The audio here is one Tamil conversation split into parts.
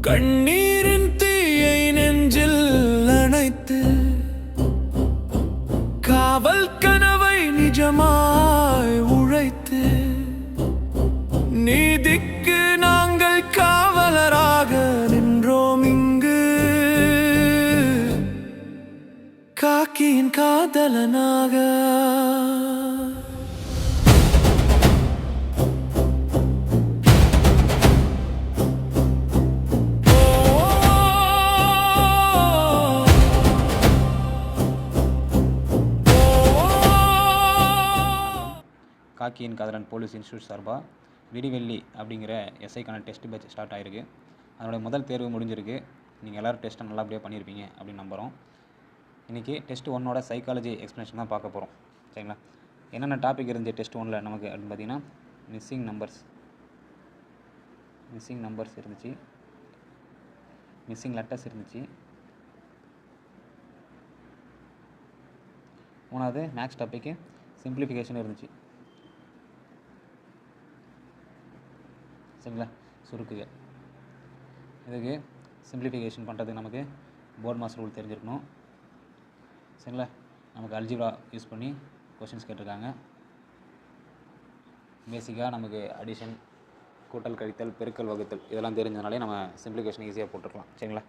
கண்ணீரின் தீயை நெஞ்சில் அணைத்து காவல் கனவை நிஜமாய் உழைத்து நீதிக்கு நாங்கள் காவலராக நின்றோம் இங்கு காக்கியின் காதலனாக. காக்கியின் காதலன் போலீஸ் இன்ஸ்டியூட் சார்பாக விடிவெள்ளி அப்படிங்கிற எஸ்ஐக்கான டெஸ்ட் பேட்ச் ஸ்டார்ட் ஆகிருக்கு. அதனுடைய முதல் தேர்வு முடிஞ்சிருக்கு. நீங்கள் எல்லோரும் டெஸ்ட்டை நல்லபடியாக பண்ணியிருப்பீங்க அப்படின்னு நம்புகிறோம். இன்றைக்கி டெஸ்ட் 1ஓட சைக்காலஜி எக்ஸ்ப்ளனேஷன் தான் பார்க்க போகிறோம். சரிங்களா? என்னென்ன டாபிக் இருந்துச்சு டெஸ்ட் 1ல் நமக்கு அப்படின்னு பார்த்தீங்கன்னா மிஸ்ஸிங் நம்பர்ஸ் இருந்துச்சு, மிஸ்ஸிங் லெட்டர்ஸ் இருந்துச்சு. மூணாவது மேக்ஸ் டாப்பிக்கு சிம்பிளிஃபிகேஷன் இருந்துச்சு. சரிங்களா? சுருக்குக இதுக்கு சிம்பிளிஃபிகேஷன் பண்ணுறதுக்கு நமக்கு போர்ட் மாஸ் ரூல் தெரிஞ்சிருக்கணும். சரிங்களா? நமக்கு அல்ஜிப்ரா யூஸ் பண்ணி கொஷின்ஸ் கேட்டிருக்காங்க. பேசிக்காக நமக்கு அடிஷன், கூட்டல், கழித்தல், பெருக்கல், வகுத்தல் இதெல்லாம் தெரிஞ்சதுனாலே நம்ம சிம்பிளிஃபிகேஷன் ஈஸியாக போட்டுருக்கலாம். சரிங்களா?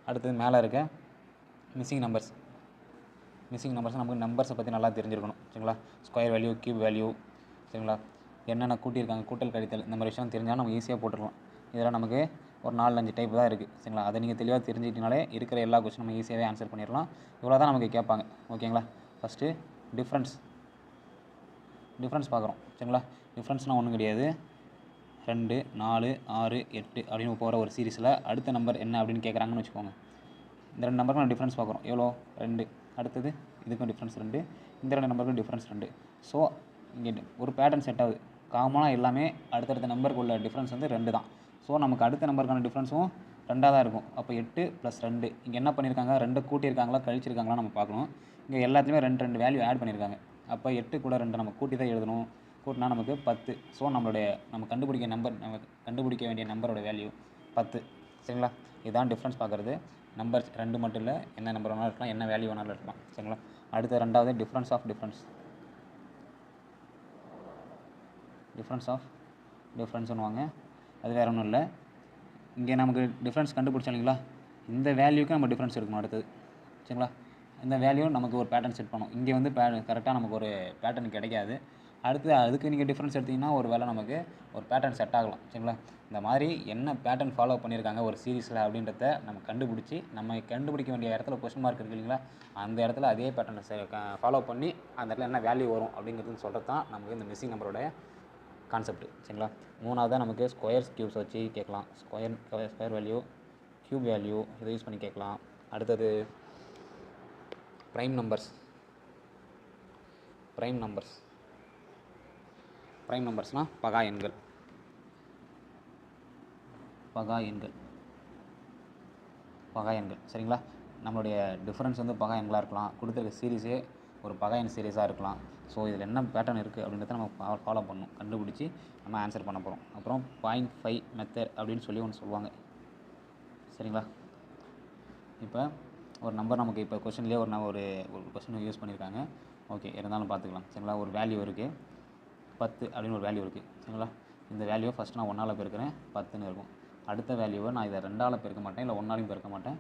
அடுத்தது மேலே இருக்க மிஸ்ஸிங் நம்பர்ஸ் நமக்கு நம்பர்ஸை பற்றி நல்லா தெரிஞ்சிருக்கணும். சரிங்களா? ஸ்கொயர் வேல்யூ, கியூப் வேல்யூ, சரிங்களா, என்னென்ன கூட்டியிருக்காங்க, கூட்டல், கழித்தல், இந்த மாதிரி விஷயம் தெரிஞ்சால் நம்ம ஈஸியாக போட்டுடலாம். இதெல்லாம் நமக்கு ஒரு 4-5 டைப் தான் இருக்குது. சரிங்களா? அதை நீங்கள் தெளிவாக தெரிஞ்சுக்கிட்டனாலே இருக்கிற எல்லா கொஸ்டின் நம்ம ஈஸியாகவே ஆன்சர் பண்ணிடலாம். இவ்வளோ தான் நமக்கு கேட்பாங்க. ஓகேங்களா? ஃபஸ்ட்டு டிஃப்ரென்ஸ் பார்க்குறோம். சரிங்களா? டிஃப்ரென்ஸ்னால் ஒன்றும் கிடையாது. 2, 4, 6, 8 அப்படின்னு போகிற ஒரு சீரீஸில் அடுத்த நம்பர் என்ன அப்படின்னு கேட்குறாங்கன்னு வச்சுக்கோங்க. இந்த 2 நம்பருக்கு நம்ம டிஃப்ரென்ஸ் பார்க்குறோம். எவ்வளோ? 2. அடுத்தது இதுக்கும் டிஃப்ரென்ஸ் 2, இந்த 2 நம்பருக்கும் டிஃப்ரென்ஸ் 2. ஸோ இங்கே ஒரு பேட்டர்ன் செட் ஆகுது. காமனாக எல்லாமே அடுத்தடுத்த நம்பருக்கு உள்ள டிஃப்ரென்ஸ் வந்து 2 தான். ஸோ நமக்கு அடுத்த நம்பருக்கான டிஃப்ரென்ஸும் 2ஆக தான் இருக்கும். அப்போ 8 + 2 இங்கே என்ன பண்ணியிருக்காங்க, 2 கூட்டியிருக்காங்களா கழிச்சிருக்காங்களா நம்ம பார்க்கணும். இங்கே எல்லாத்துலேயுமே 2 வேல்யூ ஆட் பண்ணியிருக்காங்க. அப்போ 8 கூட 2 நம்ம கூட்டி தான் எழுதணும். கூட்டினா நமக்கு 10. ஸோ நம்ம கண்டுபிடிக்க வேண்டிய நம்பரோட வேல்யூ 10. சரிங்களா? இதுதான் டிஃப்ரென்ஸ் பார்க்குறது. நம்பர் 2 மட்டும் இல்லை, என்ன நம்பர் வேணாலும் இருக்கலாம், என்ன வேல்யூ வேணாலும் இருக்கலாம். சரிங்களா? அடுத்த 2வது டிஃப்ரென்ஸ் ஆஃப் டிஃப்ரென்ஸ்னுவாங்க. அது வேறு ஒன்றும் இல்லை. இங்கே நமக்கு டிஃப்ரென்ஸ் கண்டுபிடிச்சோம் இல்லைங்களா, இந்த வேல்யூக்கு நம்ம டிஃப்ரென்ஸ் எடுக்கணும் அடுத்தது. சரிங்களா? இந்த வேல்யூ நமக்கு ஒரு பேட்டர்ன் செட் பண்ணணும். இங்கே வந்து கரெக்டாக நமக்கு ஒரு பேட்டர்ன் கிடைக்காது. அடுத்து அதுக்கு நீங்கள் டிஃப்ரென்ஸ் எடுத்திங்கன்னா ஒரு வேளை நமக்கு ஒரு பேட்டர்ன் செட் ஆகலாம். சரிங்களா? இந்த மாதிரி என்ன பேட்டர்ன் ஃபாலோ பண்ணியிருக்காங்க ஒரு சீரீஸில் அப்படின்றத நம்ம கண்டுபிடிக்க வேண்டிய இடத்துல கொஸ்டின் மார்க் இருக்குது இல்லைங்களா, அந்த இடத்துல அதே பேட்டர்னை ஃபாலோ பண்ணி அந்த இடத்துல என்ன வேல்யூ வரும் அப்படிங்கிறதுன்னு சொல்கிறது தான் நமக்கு இந்த மிஸ்ஸிங் நம்பரோட கான்செப்ட். சரிங்களா? மூணாவது நமக்கு ஸ்கொயர்ஸ், கியூப்ஸ் வச்சு கேட்கலாம். ஸ்கொயர் வேல்யூ, கியூப் வேல்யூ இதை யூஸ் பண்ணி கேட்கலாம். அடுத்தது ப்ரைம் நம்பர்ஸ்னால் பகா எண்கள். சரிங்களா? நம்மளுடைய டிஃப்ரென்ஸ் வந்து பகா எண்களாக இருக்கலாம். கொடுத்துருக்க சீரீஸே ஒரு பகா எண் சீரீஸாக இருக்கலாம். ஸோ இதில் என்ன பேட்டர்ன் இருக்குது அப்படின்றத நம்ம ஃபாலோ பண்ணணும், கண்டுபிடிச்சி நம்ம ஆன்சர் பண்ண போகிறோம். அப்புறம் 0.5 மெத்தட் அப்படின்னு சொல்லி ஒன்று சொல்லுவாங்க. சரிங்களா? இப்போ ஒரு நம்பர் நமக்கு இப்போ கொஸ்டின்லேயே ஒரு கொஸ்டின் யூஸ் பண்ணியிருக்காங்க. ஓகே, இருந்தாலும் பார்த்துக்கலாம். சரிங்களா? ஒரு வேல்யூ இருக்குது 10 அப்படின்னு ஒரு வேல்யூ இருக்குது. சரிங்களா? இந்த வேல்யூவை ஃபஸ்ட்டு நான் 1ஆல் பெருக்கிறேன், 10ன்னு இருக்கும். அடுத்த வேல்யூவை நான் இதை 2ஆல் பெருக்க மாட்டேன், இல்லை 1ஆலையும் பெருக்க மாட்டேன்,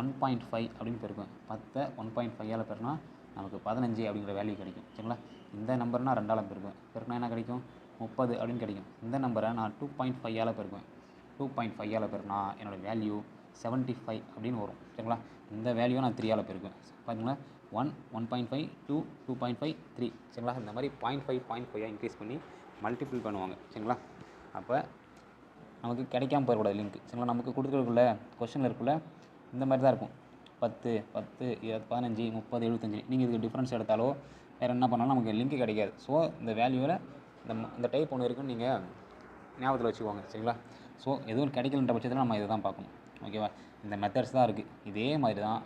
1.5 அப்படின்னு பெருக்குவேன். 10 1.5ஆல் பெருக்கினா நமக்கு 15 அப்படிங்கிற வேல்யூ கிடைக்கும். சரிங்களா? இந்த நம்பர் நான் 2ஆல் பெருக்கினா என்ன கிடைக்கும், 30 அப்படின்னு கிடைக்கும். இந்த நம்பரை நான் 2.5ஆல் பெருக்குவேன். 2.5ஆல் பெருக்கினா என்னோடய வேல்யூ 75 அப்படின்னு வரும். சரிங்களா? இந்த வேல்யூவை நான் 3ஆல் பெருக்குவேன். பார்த்தீங்களா? 1 1.5 2 2.5 3. சரிங்களா? இந்த மாதிரி 0.5 இன்க்ரீஸ் பண்ணி மல்டிபிள் பண்ணுவாங்க. சரிங்களா? அப்போ நமக்கு கிடைக்காம போயிடக்கூடாது லிங்க். சரிங்களா? நமக்கு கொடுத்துருக்குள்ள கொஸ்டினில் இருக்குள்ள இந்த மாதிரி தான் இருக்கும். 10 10 15 30 75. நீங்கள் இதுக்கு டிஃப்ரென்ஸ் எடுத்தாலோ வேறு என்ன பண்ணாலும் நமக்கு லிங்க் கிடைக்காது. ஸோ இந்த வேல்யூவில் இந்த டைப் ஒன்று இருக்குன்னு நீங்கள் ஞாபகத்தில் வச்சுக்கோங்க. சரிங்களா? ஸோ எதுவும் கிடைக்கலன்ற பட்சத்தில் நம்ம இதை தான் பார்க்கணும். ஓகேவா? இந்த மெத்தட்ஸ் தான் இருக்குது. இதே மாதிரி தான்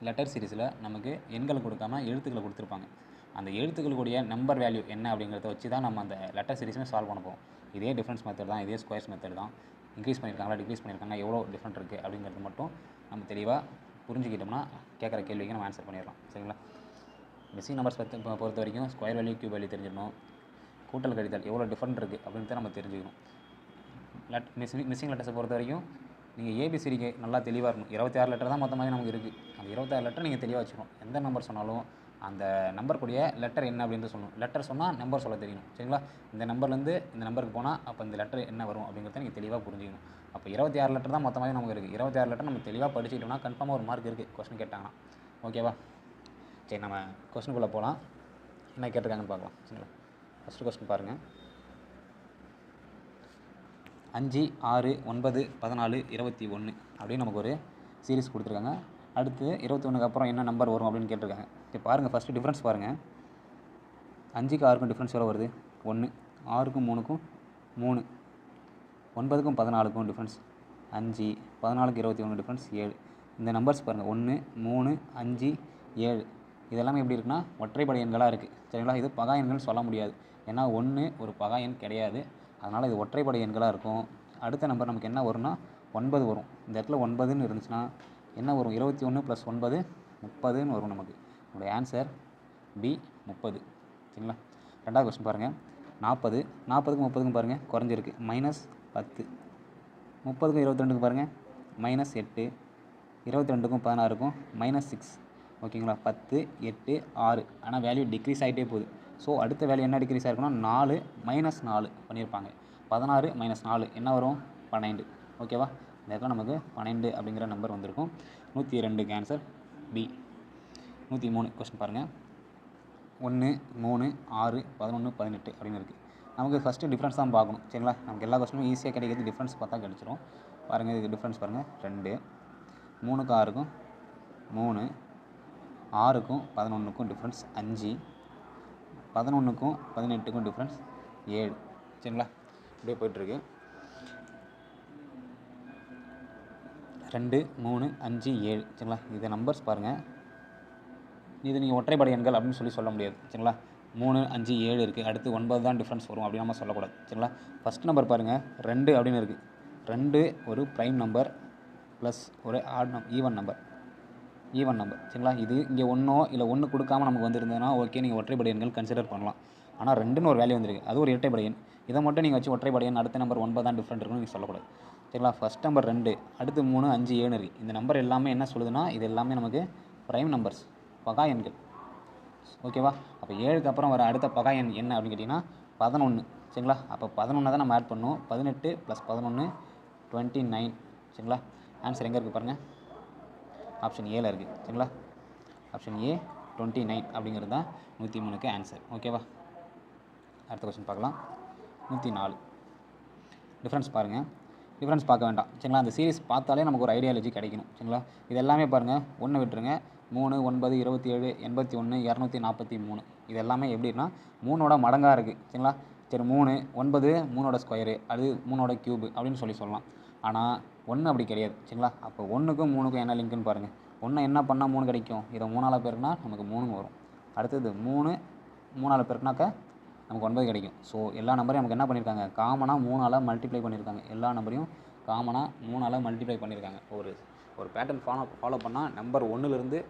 லெட்டர் சீரீஸில் நமக்கு எண்களை கொடுக்காம எழுத்துக்களை கொடுத்துருப்பாங்க. அந்த எழுத்துக்களுடைய நம்பர் வேல்யூ என்ன அப்படிங்கிறத வச்சு தான் நம்ம அந்த லெட்டர் சீரீஸுமே சால்வ் பண்ண போகிறோம். இதே டிஃப்ரென்ஸ் மெத்தட் தான், இதே ஸ்கொயர்ஸ் மெத்தட் தான். இன்க்ரீஸ் பண்ணியிருக்காங்களா டிக்ரீஸ் பண்ணியிருக்காங்க எவ்வளோ டிஃப்ரெண்ட் இருக்குது அப்படிங்கிறது மட்டும் நம்ம தெளிவாக புரிஞ்சுக்கிட்டோம்னா கேட்குற கேள்விக்கு நம்ம ஆன்சர் பண்ணிடலாம். சரிங்களா? மிஸ்ஸிங் நம்பர்ஸ் பொறுத்த வரைக்கும் ஸ்கொயர் வேல்யூ கியூப் வேல்யூ தெரிஞ்சிடணும். கூட்டல் கழித்தல் எவ்வளோ டிஃப்ரெண்ட் இருக்குது அப்படின்ட்டு நம்ம தெரிஞ்சுக்கணும். மிஸ்ஸிங் லெட்டர்ஸை பொறுத்த வரைக்கும் நீங்கள் ஏபிசிடிக்கு நல்லா தெளிவாக இருக்கணும். 26 லெட்டர் தான் மொத்தமாக நமக்கு இருக்குது. அந்த 26 லெட்டர் நீங்கள் தெளிவாக வச்சுக்கணும். எந்த நம்பர் சொன்னாலும் அந்த நம்பர் கூடிய லெட்டர் என்ன அப்படின்னு சொல்லணும். லெட்டர் சொன்னால் நம்பர் சொல்ல தெரியணும். சரிங்களா? இந்த நம்பர்லேருந்து இந்த நம்பருக்கு போனால் அப்போ இந்த லெட்டர் என்ன வரும் அப்படிங்கிறத நீங்கள் தெளிவாக புரிஞ்சுக்கணும். அப்போ 26 லெட்டர் தான் மொத்தமாக நமக்கு இருக்குது. 26 லெட்டர் நம்ம தெளிவாக படிச்சுக்கிட்டோம்னா கன்ஃபார்மாக ஒரு மார்க் இருக்குது கொஸ்டின் கேட்டாங்கன்னா. ஓகேவா? சரி, நம்ம கொஸ்டினுக்குள்ளே போகலாம். என்ன கேட்டிருக்காங்கன்னு பார்க்கலாம். சரிங்களா? ஃபஸ்ட்டு கொஸ்டின் பாருங்கள். 5, 6, 9, 14, 21 அப்படின்னு நமக்கு ஒரு சீரிஸ் கொடுத்துருக்காங்க. அடுத்து 21க்கு அப்புறம் என்ன நம்பர் வரும் அப்படின்னு கேட்டிருக்காங்க. இப்போ பாருங்கள், ஃபஸ்ட்டு டிஃப்ரென்ஸ் பாருங்கள். 5க்கும் 6க்கும் டிஃப்ரென்ஸ் எவ்வளோ வருது? 1. 6க்கும் 3க்கும் 3. 9க்கும் 14க்கும் டிஃப்ரென்ஸ் 5. 14க்கு 21 டிஃப்ரென்ஸ் 7. இந்த நம்பர்ஸ் பாருங்கள், 1, 3, 5, 7 இதெல்லாமே எப்படி இருக்குன்னா ஒற்றைப்படை எண்களாக இருக்குது. சரிங்களா? இது பகா எண்கள்னு சொல்ல முடியாது. ஏன்னா 1 ஒரு பகா எண் கிடையாது. அதனால் இது ஒற்றைப்படை எண்களாக இருக்கும். அடுத்த நம்பர் நமக்கு என்ன வரும்னா 9 வரும். இந்த இடத்துல 9ன்னு இருந்துச்சுன்னா என்ன வரும்? 21 + 9 30ன்னு வரும் நமக்கு. நம்மளுடைய ஆன்சர் பி 30. சரிங்களா? ரெண்டாவது கொஸ்டின் பாருங்கள். 40. 40க்கும் 30க்கும் பாருங்கள் குறைஞ்சிருக்கு, -10. 30க்கும் 22க்கும் பாருங்கள் -8. 22க்கும் 16க்கும் -6. ஓகேங்களா? 10, 8, 6. ஆனால் வேல்யூ டிக்ரீஸ் ஆகிட்டே போகுது. ஸோ அடுத்த வேல்யூ என்ன டிக்ரீஸ் ஆகிருக்குன்னா 4 -4 பண்ணியிருப்பாங்க. 16 - 4 என்ன வரும்? 12. ஓகேவா? இந்த இடத்துல நமக்கு 12 அப்படிங்கிற நம்பர் வந்திருக்கும். 102க்கு ஆன்சர் பி. 103 கொஸ்டின் பாருங்கள். 1, 3, 6, 11, 18 அப்படின்னு இருக்குது. நமக்கு ஃபஸ்ட்டு டிஃப்ரென்ஸ் தான் பார்க்கணும். சரிங்களா? நமக்கு எல்லா கொஸ்டினும் ஈஸியாக கிடைக்கிறது டிஃப்ரென்ஸ் பார்த்தா கிடச்சிரும். பாருங்கள், இதுக்கு டிஃப்ரென்ஸ் பாருங்கள். 2. 3க்கும் 6க்கும் 3. 6க்கும் 11க்கும் டிஃப்ரென்ஸ் 5. 11க்கும் 18க்கும் டிஃப்ரென்ஸ் 7. சரிங்களா? இப்படியே போய்ட்டுருக்கு. 2, 3, 5, 7. சரிங்களா? இதை நம்பர்ஸ் பாருங்கள். இது நீங்கள் ஒற்றைப்படை எண்கள் அப்படின்னு சொல்ல முடியாது. சரிங்களா? 3, 5, 7 இருக்குது. அடுத்து 9 தான் டிஃப்ரென்ஸ் வரும் அப்படின்னு நம்ம சொல்லக்கூடாது. சரிங்களா? ஃபஸ்ட் நம்பர் பாருங்கள், 2 அப்படின்னு இருக்குது. 2 ஒரு ப்ரைம் நம்பர் ப்ளஸ் ஒரு ஈவன் நம்பர். சரிங்களா? இது இங்கே 1 இல்லை 1 கொடுக்காமல் நமக்கு வந்துருந்ததுன்னா ஓகே, நீங்கள் ஒற்றைப்படை எண்கள் கன்சிடர் பண்ணலாம். ஆனால் 2ன்னு ஒரு வேல்யூ வந்துருக்கு, அது ஒரு இரட்டைப்படை எண். இதை மட்டும் நீங்கள் வச்சு ஒற்றைப்படை எண் அடுத்த நம்பர் 9 தான் டிஃப்ரெண்ட் இருக்குன்னு நீங்கள் சொல்லக்கூடாது. சரிங்களா? ஃபஸ்ட் நம்பர் 2, அடுத்து 3, 5, 7 இருக்குது. இந்த நம்பர் எல்லாமே என்ன சொல்லுதுன்னா இது எல்லாமே நமக்கு ப்ரைம் நம்பர்ஸ், பகா எண்கள். ஓகேவா? அப்போ 7க்கு அப்புறம் வர அடுத்த பகா எண் என்ன அப்படின்னு கேட்டிங்கன்னா 11. சரிங்களா? அப்போ 11 தான் நம்ம ஆட் பண்ணணும். 18 + 11 29. சரிங்களா? ஆன்சர் எங்கே இருக்குது பாருங்கள், ஆப்ஷன் ஏல இருக்குது. சரிங்களா? ஆப்ஷன் ஏ 29 அப்படிங்கிறது தான் 103க்கு ஆன்சர். ஓகேவா? அடுத்த கொஸ்டின் பார்க்கலாம். 104 டிஃப்ரென்ஸ் பாருங்கள். டிஃப்ரென்ஸ் பார்க்க வேண்டாம். சரிங்களா? அந்த சீரிஸ் பார்த்தாலே நமக்கு ஒரு ஐடியாலஜி கிடைக்கணும். சரிங்களா? இது எல்லாமே பாருங்கள், 1 விட்டுருங்க. 3, 9, 27, 81, 243. இது எல்லாமே எப்படின்னா 3ஓட மடங்காக இருக்குது. சரிங்களா? சரி, 3, 9 3ஓட ஸ்கொயரு, அது 3ஓட க்யூபு அப்படின்னு சொல்லலாம். ஆனால் 1 அப்படி கிடையாது. சரிங்களா? அப்போ 1க்கும் 3க்கும் என்ன லிங்க்குன்னு பாருங்கள். 1 என்ன பண்ணால் 3 கிடைக்கும்? இதை 3ஆல் பெருக்குனா நமக்கு 3 வரும். அடுத்தது 3 3ஆல் பெருக்குனாக்கா நமக்கு 9 கிடைக்கும். ஸோ எல்லா நம்பரையும் நமக்கு என்ன பண்ணியிருக்காங்க? காமனாக 3ஆல் மல்டிப்ளை பண்ணியிருக்காங்க. எல்லா நம்பரையும் காமனாக 3ஆல் மல்டிப்ளை பண்ணியிருக்காங்க. ஒரு பேட்டர்ன் ஃபாலோ பண்ணால் நம்பர் 1லேருந்து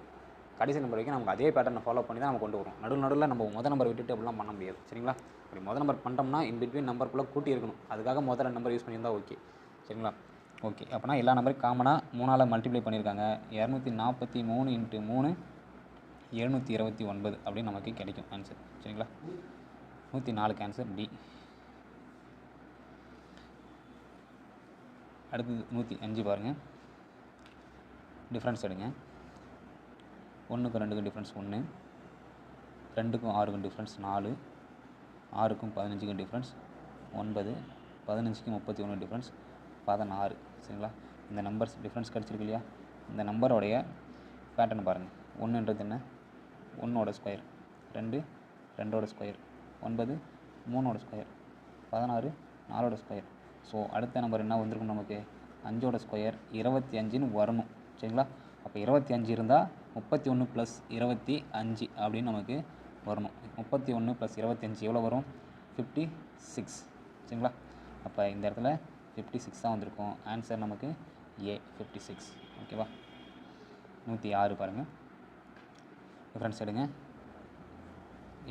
கடைசி நம்பர் வரைக்கும் நமக்கு அதே பேட்டர்னை ஃபாலோ பண்ணி தான் நம்ம கொண்டு வரும். நடுவில் நம்ம முதல் நம்பர் விட்டுட்டு அப்படிலாம் பண்ண முடியாது. சரிங்களா? அப்படி முதல் நம்பர் பண்ணிட்டோம்னா இன்பிட்வீன் நம்பருக்குள்ளே கூட்டி இருக்கணும். அதுக்காக முதல் நம்பர் யூஸ் பண்ணியிருந்தால் ஓகே. சரிங்களா? ஓகே, அப்போனா எல்லா நம்பரையும் காமனாக 3ஆல் மல்டிப்ளை பண்ணியிருக்காங்க. 243 × 3 729 அப்படின்னு நமக்கு கிடைக்கும் ஆன்சர். சரிங்களா? 104க்கு ஆன்சர் டி. அடுத்தது 105 பாருங்கள். டிஃப்ரென்ஸ் எடுங்க. 1க்கும் 2க்கும் டிஃப்ரென்ஸ் 1. 2க்கும் 6க்கும் டிஃப்ரென்ஸ் 4. 6க்கும் 15க்கும் டிஃப்ரென்ஸ் 9. 15க்கும் 31 டிஃப்ரென்ஸ் 16. சரிங்களா? இந்த நம்பர்ஸ் டிஃப்ரென்ஸ் கிடச்சிருக்கு இல்லையா? இந்த நம்பரோடைய பேட்டர்ன் பாருங்கள். 1ன்றது என்ன? 1ஓட ஸ்கொயர். 2 2ஓட ஸ்கொயர். 9 3ஓட ஸ்கொயர். 16 4ஓட ஸ்கொயர். ஸோ அடுத்த நம்பர் என்ன வந்திருக்கும் நமக்கு? 5ஓட ஸ்கொயர் 25ன்னு வரணும். சரிங்களா? அப்போ 25 இருந்தால் 31 + 25 அப்படின்னு நமக்கு வரணும். 31 + 25 எவ்வளோ வரும்? 56. சரிங்களா? அப்போ இந்த இடத்துல 56 தான் வந்திருக்கும். ஆன்சர் நமக்கு ஏ 56. ஓகேவா? 106 பாருங்கள். டிஃப்ரென்ஸ் எடுங்க.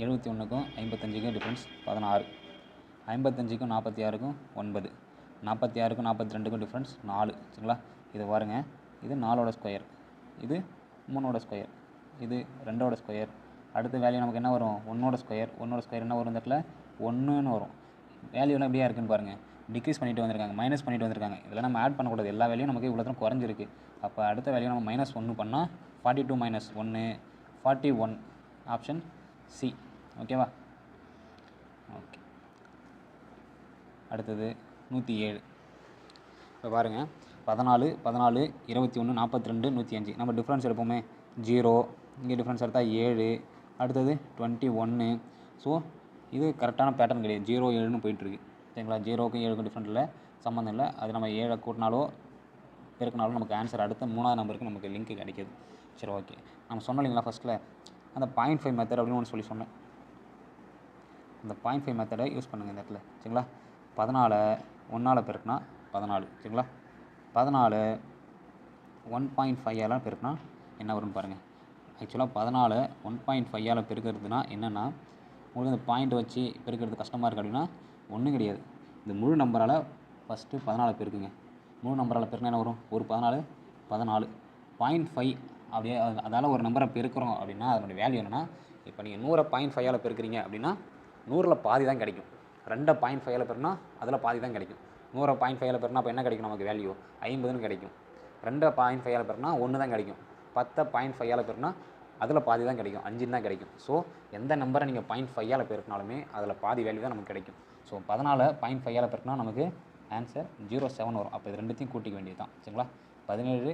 71க்கும் 55க்கும் டிஃப்ரென்ஸ் 16. 55க்கும் 46க்கும் 9. 46க்கும் 42க்கும் டிஃப்ரென்ஸ் 4. சரிங்களா? இது பாருங்கள், இது 4ஓட ஸ்கொயர், இது 3ஓட ஸ்கொயர், இது 2ஓட ஸ்கொயர். அடுத்த வேல்யூ நமக்கு என்ன வரும்? 1ஓட ஸ்கொயர். 1ஓட ஸ்கொயர் என்ன வரும்? இந்த இடத்துல 1ன்னு வரும். வேல்யூலாம் எப்படியா இருக்குன்னு பாருங்கள். டிக்ரீஸ் பண்ணிட்டு வந்திருக்காங்க, மைனஸ் பண்ணிட்டு வந்திருக்காங்க. இதெல்லாம் நம்ம ஆட் பண்ணக்கூடாது. எல்லா வேல்யூம் நமக்கு இவ்வளோ தூரம் குறைஞ்சிருக்கு. அப்போ அடுத்த வேல்யூ நம்ம -1 பண்ணால் 42 - 1 41. Option C. ஓகேவா? ஓகே. அடுத்தது 107. இப்போ பாருங்கள், 14 14 21 42 105. நம்ம டிஃப்ரென்ஸ் எடுப்போமே. 0, இங்கே டிஃப்ரென்ஸ் எடுத்தால் 7, அடுத்தது 21. ஸோ இது கரெக்டான பேட்டர்ன் கிடையாது. 0 7ன்னு போயிட்டுருக்கு. சரிங்களா? 0க்கும் 7க்கும் டிஃப்ரெண்ட் இல்லை, சம்மந்தம் இல்லை. அது நம்ம 7 கூட்டினாலோ பெருக்கினாலும் நமக்கு ஆன்சர் அடுத்த 3வது நம்பருக்கு நமக்கு லிங்க் கிடைக்கிது. சரி, ஓகே. நம்ம சொன்னோம் இல்லைங்களா ஃபஸ்ட்டில், அந்த 0.5 மெத்தட் அப்படின்னு ஒன்று சொன்னேன். அந்த 0.5 மெத்தடை யூஸ் பண்ணுங்கள் இந்த இடத்துல. சரிங்களா? 14 1ஆல் பெருக்கினா 14. சரிங்களா? 14 1.5ஆல் பெருக்கினா என்ன வரும்னு பாருங்கள். ஆக்சுவலாக 14 1.5ஆல் பெருக்கிறதுனா என்னென்னா, உங்களுக்கு இந்த பாயிண்ட் வச்சு பெருக்கிறது கஷ்டமாக இருக்குது அப்படின்னா ஒன்றும் கிடையாது. இந்த முழு நம்பரால் ஃபஸ்ட்டு 14 பெருக்குங்க. முழு நம்பரால் பெருக்கினா என்ன வரும்? ஒரு 14 14. 0.5 அப்படியே அதால் ஒரு நம்பரை பெருக்கிறோம் அப்படின்னா அதனுடைய வேல்யூ என்னென்னா, இப்போ நீங்கள் 100 0.5ஆல் பெருக்கிறீங்க அப்படின்னா 100ல் பாதி தான் கிடைக்கும். 2 0.5ஆல் பெருக்கினா அதில் பாதி தான் கிடைக்கும். 100 0.5ஆல் பெருக்கினா அப்போ என்ன கிடைக்கும்? நமக்கு வேல்யூ 50ன்னு கிடைக்கும். 2 0.5ஆல் பெருக்கினா 1 தான் கிடைக்கும். 10 0.5ஆல் பெருக்கினா அதில் பாதி தான் கிடைக்கும், 5 தான் கிடைக்கும். ஸோ எந்த நம்பரை நீங்கள் 0.5ஆல் பெருக்கினாலுமே அதில் பாதி வேல்யூ தான் நமக்கு கிடைக்கும். ஸோ 14 0.5ஆல் பெருக்கினா நமக்கு ஆன்சர் 07 வரும். அப்போ இது ரெண்டுத்தையும் கூட்டிக்க வேண்டியது தான். சரிங்களா? 17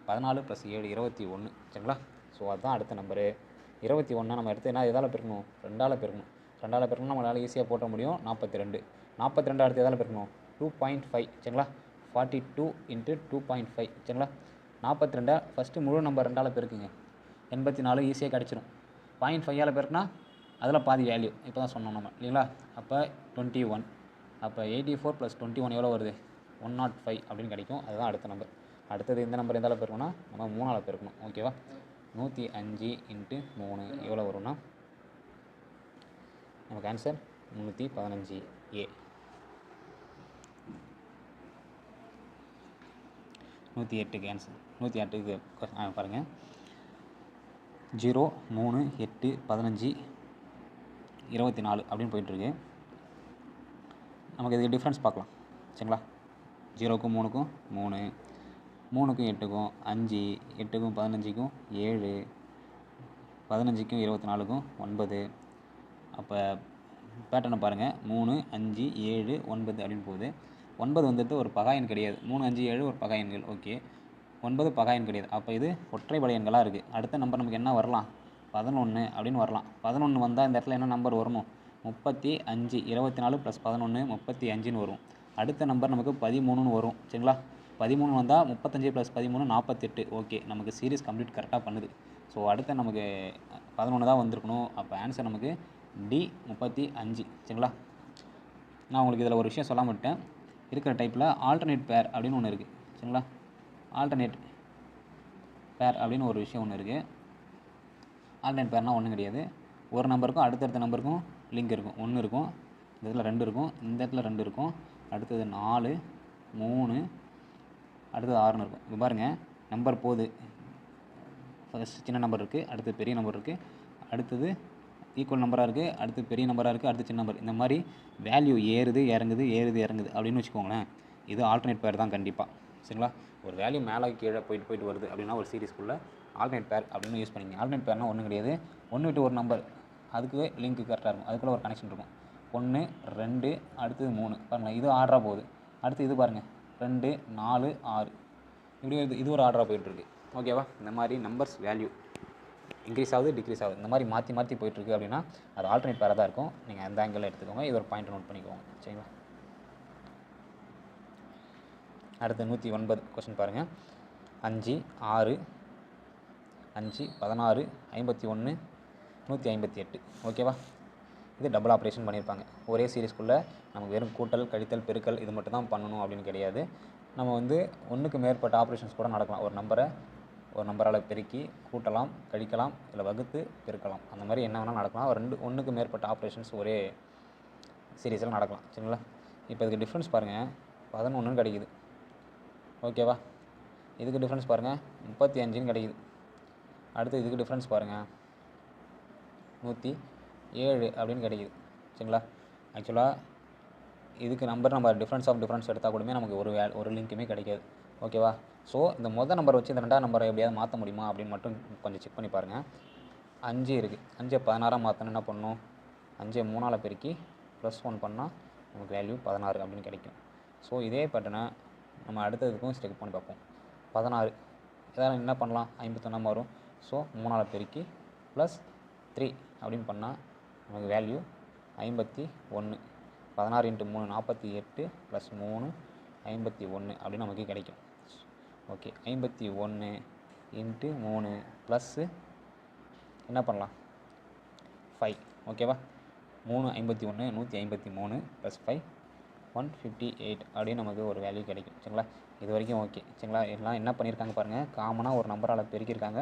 14 + 7 21. சரிங்களா? ஸோ அதுதான் அடுத்த நம்பரு. 21 நம்ம எடுத்து என்ன எதால் பெருக்கணும்? 2ஆல் பெருக்கணும். 2ஆல் பெருக்கணும் நம்மளால் ஈஸியாக போட்ட முடியும். 42. 42 அடுத்து எதால் பெருக்கணும்? 2.5. சரிங்களா? 42 × 2.5. சரிங்களா? 42 ஃபஸ்ட்டு முழு நம்பர் 2ஆல் பெருக்குங்க. 84 ஈஸியாக கிடச்சிரும். 0.5ஆல் பெருக்கினா அதில் பாதி வேல்யூ இப்போ தான் சொன்னோம் நம்ம இல்லைங்களா? அப்போ 21. அப்போ 84 + 21 எவ்வளோ வருது? 105 அப்படின்னு கிடைக்கும். அதுதான் அடுத்த நம்பர். அடுத்தது இந்த நம்பர் எந்தால் பெருக்கணும்னா நம்ம 3ஆல் பெருக்கணும். ஓகேவா? 105 × 3 எவ்வளோ வரும்னா நமக்கு ஆன்சர் 315 ஏ. 108க்கு ஆன்சர். 108க்கு பாருங்கள். 0 3 8 15 24 அப்படின்னு போயிட்டுருக்கு. நமக்கு இதுக்கு டிஃப்ரென்ஸ் பார்க்கலாம். சரிங்களா? 0க்கும் 3க்கும் 3, 3க்கும் 8க்கும் 5, 8க்கும் 15க்கும் 7, 15க்கும் 24க்கும் 9. அப்போ பேட்டர்னை பாருங்கள். 3 5 7 9 அப்படின்னு போகுது. 9 வந்துட்டு ஒரு பகாயன் கிடையாது. 3 5 7 ஒரு பகாயன்கள். ஓகே, 9 பகாயன் கிடையாது. அப்போ இது ஒற்றைப்படை எண்களாக இருக்குது. அடுத்த நம்பர் நமக்கு என்ன வரலாம்? 11 அப்படின்னு வரலாம். 11 வந்தால் இந்த இடத்துல என்ன நம்பர் வரணும்? 35. 24 + 11 35ன்னு வரும். அடுத்த நம்பர் நமக்கு 13ன்னு வரும். சரிங்களா? 13 வந்தால் 35 + 13 48. ஓகே, நமக்கு சீரிஸ் கம்ப்ளீட் கரெக்டாக பண்ணுது. ஸோ அடுத்த நமக்கு 11 தான் வந்திருக்கணும். அப்போ ஆன்சர் நமக்கு டி 35. சரிங்களா? நான் உங்களுக்கு இதில் ஒரு விஷயம் சொல்ல மாட்டேன். இருக்கிற டைப்பில் ஆல்டர்னேட் பேர் அப்படின்னு ஒன்று இருக்குது. சரிங்களா? ஆல்டர்னேட் பேர் அப்படின்னு ஒரு விஷயம் ஒன்று இருக்குது. ஆல்டர்னேட் பேர்னால் ஒன்றும் கிடையாது. ஒரு நம்பருக்கும் அடுத்தடுத்த நம்பருக்கும் லிங்க் இருக்கும். 1 இருக்கும், இந்த இடத்துல 2 இருக்கும், இந்த இடத்துல 2 இருக்கும், அடுத்தது 4 3 அடுத்தது 6ன்னு இருக்கும். இப்போ பாருங்கள், நம்பர் போகுது. ஃபஸ்ட்டு சின்ன நம்பர் இருக்குது, அடுத்து பெரிய நம்பர் இருக்குது, அடுத்தது ஈக்குவல் நம்பராக இருக்குது, அடுத்து பெரிய நம்பராக இருக்குது, அடுத்து சின்ன நம்பர். இந்த மாதிரி வேல்யூ ஏறுது இறங்குது ஏறுது இறங்குது அப்படின்னு வச்சுக்கோங்களேன். இது ஆல்டர்னேட் பேர் தான் கண்டிப்பாக. சரிங்களா? ஒரு வேல்யூ மேலே கீழே போயிட்டு வருது அப்படின்னா ஒரு சீரிஸ்க்குள்ளே ஆல்டர்னேட் பேர் அப்படின்னு யூஸ் பண்ணிங்க. ஆல்டர்னேட் பேர்னால் ஒன்றும் கிடையாது. 1 விட்டு ஒரு நம்பர் அதுக்கு லிங்க் கரெக்டாக இருக்கும். அதுக்குள்ளே ஒரு கனெக்ஷன் இருக்கும். 1 2 அடுத்தது 3 பாருங்கள், இது ஆர்டராக போகுது. அடுத்து இது பாருங்கள் 2 4 6 இப்படி இது ஒரு ஆர்டராக போயிட்டுருக்கு. ஓகேவா? இந்த மாதிரி நம்பர்ஸ் வேல்யூ இன்க்ரீஸ் ஆகுது டிக்ரீஸ் ஆகுது, இந்த மாதிரி மாற்றி மாற்றி போயிட்டுருக்கு அப்படின்னா அது ஆல்டர்னேட் பேராக தான் இருக்கும். நீங்கள் அந்த ஆங்கிளில் எடுத்துக்கோங்க. இது ஒரு பாயிண்ட் நோட் பண்ணிக்கோங்க. சரிங்களா? அடுத்து 109 கொஸ்டின் பாருங்கள். 5 6 5 16 51 158. ஓகேவா? இது டபுள் ஆப்ரேஷன் பண்ணியிருப்பாங்க. ஒரே சீரிஸ்க்குள்ளே நமக்கு வெறும் கூட்டல், கழித்தல், பெருக்கல் இது மட்டும் தான் பண்ணணும் அப்படின்னு கிடையாது. நம்ம வந்து ஒன்றுக்கு மேற்பட்ட ஆப்ரேஷன்ஸ் கூட நடக்கலாம். ஒரு நம்பரால் பெருக்கி கூட்டலாம், கழிக்கலாம், இல்லை வகுத்து பெருக்கலாம். அந்த மாதிரி என்ன வேணால் நடக்கலாம். ஒன்றுக்கு மேற்பட்ட ஆப்ரேஷன்ஸ் ஒரே சீரீஸில் நடக்கலாம். சரிங்களா? இப்போ இதுக்கு டிஃப்ரென்ஸ் பாருங்கள், 11 கிடைக்குது. ஓகேவா? இதுக்கு டிஃப்ரென்ஸ் பாருங்கள், 35 கிடைக்குது. அடுத்து இதுக்கு டிஃப்ரென்ஸ் பாருங்கள், 107 அப்படின்னு கிடைக்குது. சரிங்களா? ஆக்சுவலாக இதுக்கு நம்ம டிஃப்ரென்ஸ் ஆஃப் டிஃப்ரென்ஸ் எடுத்தால் கூடமே நமக்கு ஒரு லிங்க்குமே கிடைக்காது. ஓகேவா? ஸோ இந்த மொதல் நம்பரை வச்சு இந்த 2ஆம் நம்பரை எப்படியாவது மாற்ற முடியுமா அப்படின்னு மட்டும் கொஞ்சம் செக் பண்ணி பாருங்கள். 5 இருக்குது. 5 16 மாற்றணும் என்ன பண்ணணும்? 5 3ஆல் பெருக்கி +1 பண்ணால் நமக்கு வேல்யூ 16 அப்படின்னு கிடைக்கும். ஸோ இதே பேட்டர்னை நம்ம அடுத்ததுக்கும் செக் பண்ணி பார்ப்போம். 16 இதெல்லாம் என்ன பண்ணலாம்? 51 வரும். ஸோ 3ஆல் பெருக்கி +3 அப்படின்னு பண்ணால் நமக்கு வேல்யூ 51. 16 × 3 48 +3 51 அப்படின்னு நமக்கு கிடைக்கும். ஓகே, 51 × 3 ப்ளஸ் என்ன பண்ணலாம்? 5. ஓகேவா? 3 51 153 +5 158 அப்படின்னு நமக்கு ஒரு வேல்யூ கிடைக்கும். சரிங்களா? இது வரைக்கும் ஓகே. சரிங்களா? எல்லாம் என்ன பண்ணியிருக்காங்க பாருங்கள், காமனாக ஒரு நம்பரால் பெருக்கியிருக்காங்க.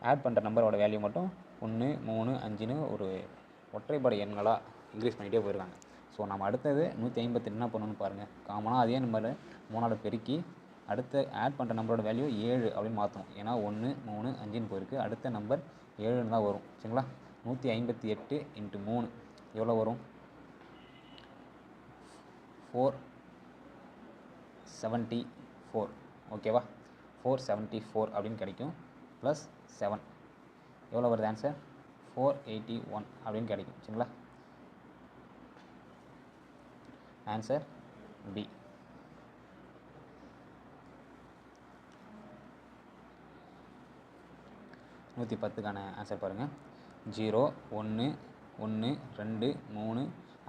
ஆட் பண்ணுற நம்பரோட வேல்யூ மட்டும் 1 3 5ன்னு ஒரு ஒற்றைப்படை எண்களாக இன்க்ரீஸ் பண்ணிகிட்டே போயிருக்காங்க. ஸோ நம்ம அடுத்தது 158 என்ன பண்ணணும்னு பாருங்கள். காமனாக அதே நம்பர் 3ஆல் பெருக்கி அடுத்து ஆட் பண்ணுற நம்பரோட வேல்யூ 7 அப்படின்னு மாற்றணும். ஏன்னா 1 3 5ன்னு போயிருக்கு. அடுத்த நம்பர் 7ன்னு தான் வரும். சரிங்களா? 158 × 3 எவ்வளோ வரும்? 474. ஓகேவா? 474 அப்படின்னு கிடைக்கும். +7 எவ்வளோ வருது ஆன்சர்? 481 அப்படின்னு கிடைக்கும். சரிங்களா? Answer B. நூற்றி 10க்கான ஆன்சர் பாருங்கள். 0 1 1 2 3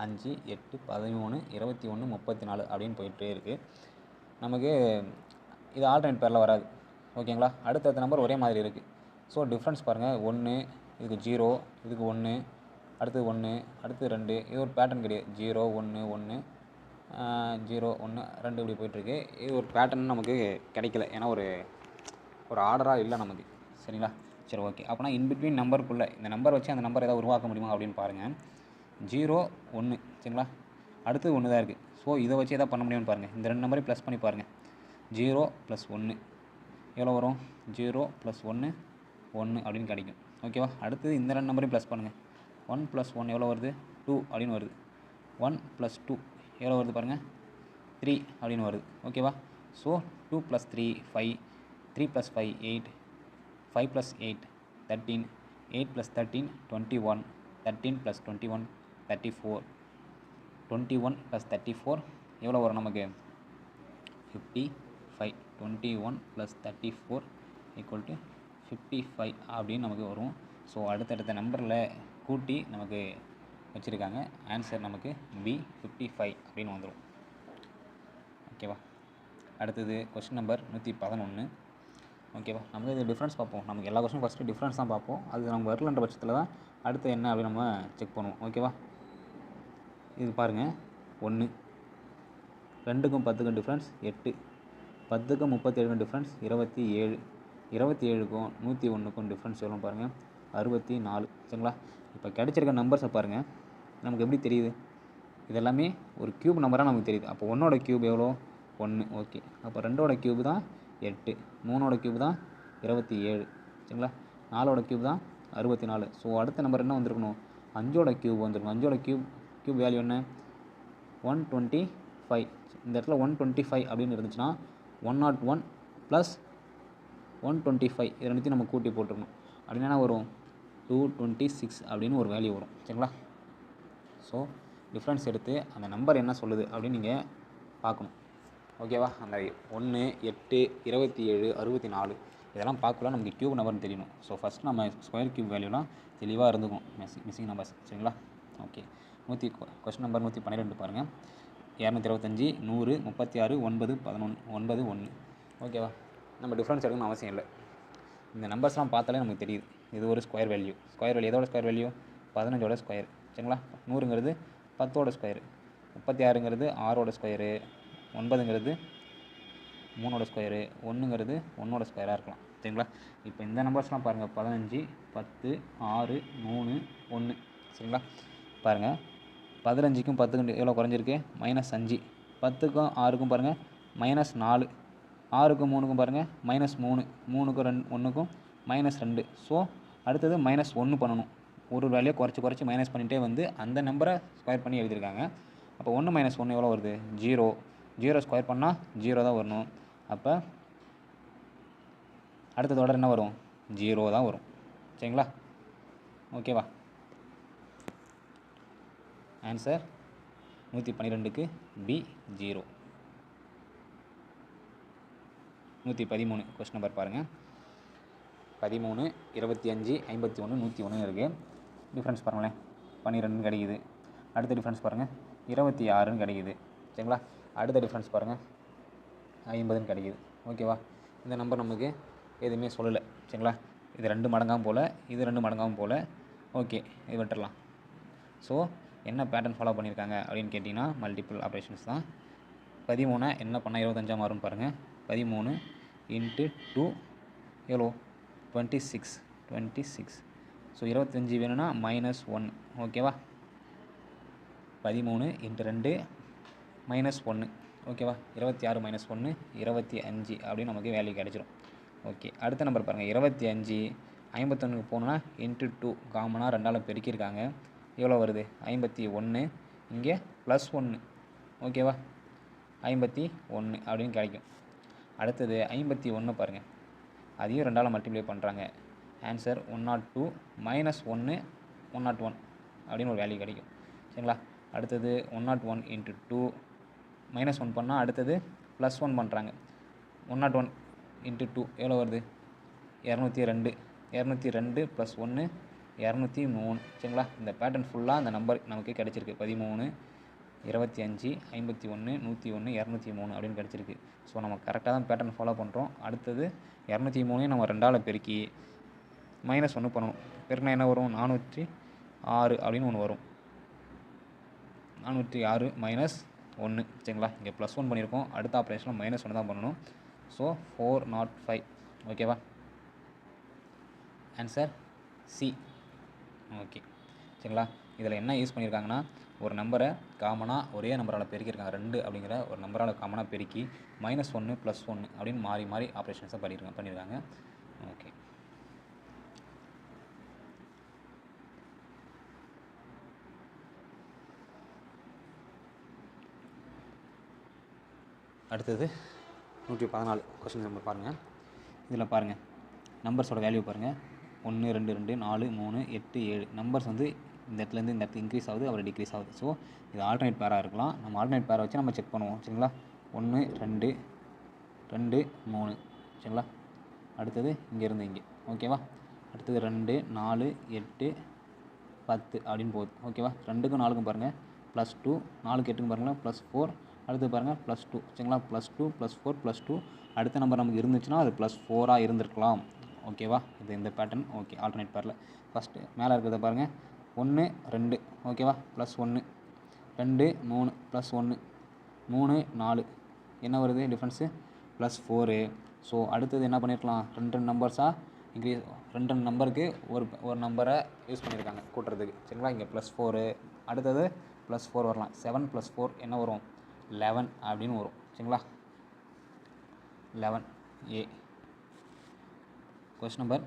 5 8 13 21 34 அப்படின்னு போயிட்டே இருக்குது. நமக்கு இது ஆல்டர்னேட் பேரில் வராது. ஓகேங்களா? அடுத்தடுத்த நம்பர் ஒரே மாதிரி இருக்குது. ஸோ டிஃப்ரென்ஸ் பாருங்கள், 1 இதுக்கு 0 இதுக்கு 1 அடுத்து 1 அடுத்து 2. இது ஒரு பேட்டர்ன் கிடையாது. 0 1 1 0 1 2 இப்படி போயிட்டுருக்கு. இது ஒரு பேட்டர்ன் நமக்கு கிடைக்கல. ஏன்னா ஒரு ஆர்டராக இல்லை நமக்கு. சரிங்களா? சரி, ஓகே. அப்போனா இன்பிட்வீன் நம்பருக்குள்ளே இந்த நம்பர் வச்சு அந்த நம்பர் ஏதாவது உருவாக்க முடியுமா அப்படின்னு பாருங்கள். 0 1 சரிங்களா? அடுத்து 1 தான் இருக்குது. ஸோ இதை வச்சு எதாவது பண்ண முடியும்னு பாருங்கள். இந்த 2 நம்பரையும் ப்ளஸ் பண்ணி பாருங்கள். 0 + 1 எவ்வளோ வரும்? 0 + 1 1 அப்படின்னு கிடைக்கும். ஓகேவா? அடுத்தது இந்த 2 நம்பரையும் ப்ளஸ் பண்ணுங்கள். 1 + 1 எவ்வளோ வருது? 2 அப்படின்னு வருது. 1 + 2 எவ்வளோ வருது பாருங்கள்? 3 அப்படின்னு வருது. ஓகேவா? ஸோ 2 + 3 5 3 + 5 8 5 + 8 13 8 + 13 21 13 + 21 34 21 + 34 எவ்வளோ வரும் நமக்கு? 55. 21 + 34 = 55 அப்படின்னு நமக்கு வரும். ஸோ அடுத்தடுத்த நம்பரில் கூட்டி நமக்கு வச்சுருக்காங்க. ஆன்சர் நமக்கு பி 55 அப்படின்னு வந்துடும். ஓகேவா? அடுத்தது கொஸ்டின் நம்பர் 111. ஓகேவா? நமக்கு இது டிஃப்ரென்ஸ் பார்ப்போம். நமக்கு எல்லா கொஸ்டினும் ஃபஸ்ட்டு டிஃப்ரென்ஸ் தான் பார்ப்போம். அது நம்ம வரலன்ற பட்சத்தில் தான் அடுத்து என்ன அப்படின்னு நம்ம செக் பண்ணுவோம். ஓகேவா? இது பாருங்கள், 1 2க்கும் 10க்கும் டிஃப்ரென்ஸ் 8 10க்கும் 37க்கும் டிஃப்ரென்ஸ் 27 27க்கும் 101க்கும் டிஃப்ரென்ஸ் எவ்வளோ பாருங்கள்? 64. சரிங்களா? இப்போ கிடைச்சிருக்க நம்பர்ஸை பாருங்கள். நமக்கு எப்படி தெரியுது? இது எல்லாமே ஒரு க்யூப் நம்பராக நமக்கு தெரியுது. அப்போ 1ஓட க்யூப் எவ்வளோ? 1. ஓகே. அப்போ 2ஓட க்யூப் தான் 8, 3ஓட க்யூப் தான் 27. சரிங்களா? 4ஓட க்யூப் தான் 64. ஸோ அடுத்த நம்பர் என்ன வந்திருக்கணும்? 5ஓட க்யூப் வந்திருக்கும். 5ஓட க்யூப் வேல்யூ என்ன? 125. இந்த இடத்துல 125 அப்படின்னு இருந்துச்சுன்னா 101 + 125 இது ரெண்டுத்தையும் நம்ம கூட்டி போட்டுருக்கணும். அப்படின்னா என்ன வரும்? 226 அப்படின்னு ஒரு வேல்யூ வரும். சரிங்களா? ஸோ டிஃப்ரென்ஸ் எடுத்து அந்த நம்பர் என்ன சொல்லுது அப்படின்னு நீங்கள் பார்க்கணும். ஓகேவா? அந்த 1 8 27 64 இதெல்லாம் பார்க்கலாம். நமக்கு க்யூப் நம்பர்னு தெரியணும். ஸோ ஃபஸ்ட் நம்ம ஸ்கொயர் க்யூப் வேல்யூலாம் தெளிவாக இருந்துக்கும். Missing numbers. சரிங்களா? ஓகே. கொஸ்டின் நம்பர் 112 பாருங்கள். 225 100 36 9 11 9 1. ஓகேவா? நம்ம டிஃப்ரென்ஸ் எடுக்கணும்னு அவசியம் இல்லை. இந்த நம்பர்ஸ்லாம் பார்த்தாலே நமக்கு தெரியுது இது ஒரு ஸ்கொயர் வேல்யூ. எதோட ஸ்கொயர் வேல்யூ? 15ஓட ஸ்கொயர். சரிங்களா? 100ங்கிறது 10ஓட ஸ்கொயரு, 36ங்கிறது 6ஓட ஸ்கொயரு, 9ங்கிறது 3ஓட ஸ்கொயரு, 1ங்கிறது 1ஓட ஸ்கொயராக இருக்கலாம். சரிங்களா? இப்போ இந்த நம்பர்ஸ்லாம் பாருங்கள், 15, 10, 6, 3, 1. சரிங்களா? பாருங்கள், 15க்கும் 10க்கும் எவ்வளோ குறைஞ்சிருக்கு? -5. 10க்கும் 6க்கும் பாருங்கள் -4. 6க்கும் 3க்கும் பாருங்கள் -3. 3க்கும் 1க்கும் -2. ஸோ அடுத்தது -1 பண்ணணும். ஒரு வேலையை குறைச்சி மைனஸ் பண்ணிகிட்டே வந்து அந்த நம்பரை ஸ்கொயர் பண்ணி எழுதியிருக்காங்க. அப்போ 1 - 1 எவ்வளோ வருது? 0. 0 ஸ்கொயர் பண்ணால் 0 தான் வரணும். அப்போ அடுத்ததோட என்ன வரும்? 0 தான் வரும். சரிங்களா? ஓகேவா? ஆன்சர் 112க்கு பி 0. 113 கொஸ்டின் நம்பர் பாருங்கள். 13, 25, 51, 101 இருக்குது. டிஃப்ரென்ஸ் பாருங்களேன், 12 கிடைக்குது. அடுத்த டிஃப்ரென்ஸ் பாருங்கள், 26 கிடைக்குது. சரிங்களா? அடுத்த டிஃப்ரென்ஸ் பாருங்கள், 50 கிடைக்குது. ஓகேவா? இந்த நம்பர் நமக்கு எதுவுமே சொல்லலை. சரிங்களா? இது 2 மடங்காகவும் போல், இது 2 மடங்காகவும் போல். ஓகே, இது விட்டுடலாம். ஸோ என்ன பேட்டர்ன் ஃபாலோ பண்ணியிருக்காங்க அப்படின்னு கேட்டிங்கன்னா மல்டிபிள் ஆப்ரேஷன்ஸ் தான். 13 என்ன பண்ணால் 25 மாறும்னு பாருங்கள். 13 × 2 எவ்வளோ? 26. ஸோ 25 வேணும்னா -1. ஓகேவா? 13 × 2 -1. ஓகேவா? 26 - 1 25 அப்படின்னு நமக்கு வேல்யூ கிடச்சிரும். ஓகே, அடுத்த நம்பர் பாருங்கள். 25 51க்கு போகணுன்னா × 2 காமனாக 2ஆல் பெருக்கியிருக்காங்க. எவ்வளோ வருது? 51. இங்கே +1. ஓகேவா? 51 அப்படின்னு கிடைக்கும். அடுத்தது 51 பாருங்கள், அதையும் 2ஆல் மல்டிப்ளை பண்ணுறாங்க. ஆன்சர் 102 -1 101 அப்படின்னு ஒரு வேல்யூ கிடைக்கும். சரிங்களா? அடுத்தது 101 × 2 -1 பண்ணால் அடுத்தது +1 பண்ணுறாங்க. 101 × 2 எவ்வளோ வருது? 202. 202 + 1 203. சரிங்களா? இந்த பேட்டர்ன் ஃபுல்லாக அந்த நம்பர் நமக்கு கிடச்சிருக்கு. 13, 25, 51, 101, 203 அப்படின்னு கிடச்சிருக்கு. ஸோ நம்ம கரெக்டாக தான் பேட்டர்ன் ஃபாலோ பண்ணுறோம். அடுத்தது 203 நம்ம 2ஆல் பெருக்கி -1 பண்ணணும். பெருக்கினா என்ன வரும்? 406 அப்படின்னு ஒன்று வரும். 406 - 1. சரிங்களா? இங்கே +1 பண்ணியிருக்கோம். அடுத்த ஆப்ரேஷனில் -1 தான் பண்ணணும். ஸோ 405. ஓகேவா? Answer C. ஓகே, சரிங்களா? இதில் என்ன யூஸ் பண்ணியிருக்காங்கன்னா, ஒரு நம்பரை காமனாக ஒரே நம்பரால் பெருக்கியிருக்காங்க. 2 அப்படிங்கிற ஒரு நம்பரால் காமனாக பெருக்கி -1 +1 அப்படின்னு மாறி ஆப்ரேஷன்ஸை பண்ணியிருக்காங்க. ஓகே, அடுத்தது 114 கொஸ்டின் நம்பர் பாருங்கள். இதில் பாருங்கள், நம்பர்ஸோட வேல்யூ பாருங்கள். 1 2 2 4 3 8 7 நம்பர்ஸ் வந்து இந்த இடத்துலேருந்து இந்த இடத்துக்கு இன்க்ரீஸ் ஆகுது, அப்புறம் டிக்ரீஸ் ஆகுது. ஸோ இது ஆல்டர்னேட் பேராக இருக்கலாம். நம்ம ஆல்டர்னேட் பேரை வச்சு நம்ம செக் பண்ணுவோம். சரிங்களா? 1 2 2 3. சரிங்களா? அடுத்தது இங்கேருந்து இங்கே. ஓகேவா? அடுத்தது 2 4 8 10 அப்படின்னு போகுது. ஓகேவா? 2க்கும் 4க்கும் பாருங்கள் +2, 4க்கு 8க்கும் பாருங்கள் +4. அடுத்து பாருங்கள் +2. சரிங்களா? +2 +4 +2. அடுத்த நம்பர் நமக்கு இருந்துச்சுன்னா அது +4 இருந்திருக்கலாம். ஓகேவா? இது இந்த பேட்டர்ன். ஓகே, ஆல்டர்னேட் பேரில் ஃபஸ்ட்டு மேலே இருக்கிறத பாருங்கள். 1 2. ஓகேவா? +1 2 3 +1 3 4. என்ன வருது டிஃப்ரென்ஸு? +4. ஸோ அடுத்தது என்ன பண்ணியிருக்கலாம்? 2 நம்பர்ஸாக இன்க்ரீஸ், 2 நம்பருக்கு ஒரு நம்பரை யூஸ் பண்ணியிருக்காங்க கூட்டுறதுக்கு. சரிங்களா? இங்கே +4. அடுத்தது +4 வரலாம். 7 + 4 என்ன வரும்? 11 அப்படின்னு வரும். சரிங்களா? 11 ஏ. கொஸ்டின் நம்பர்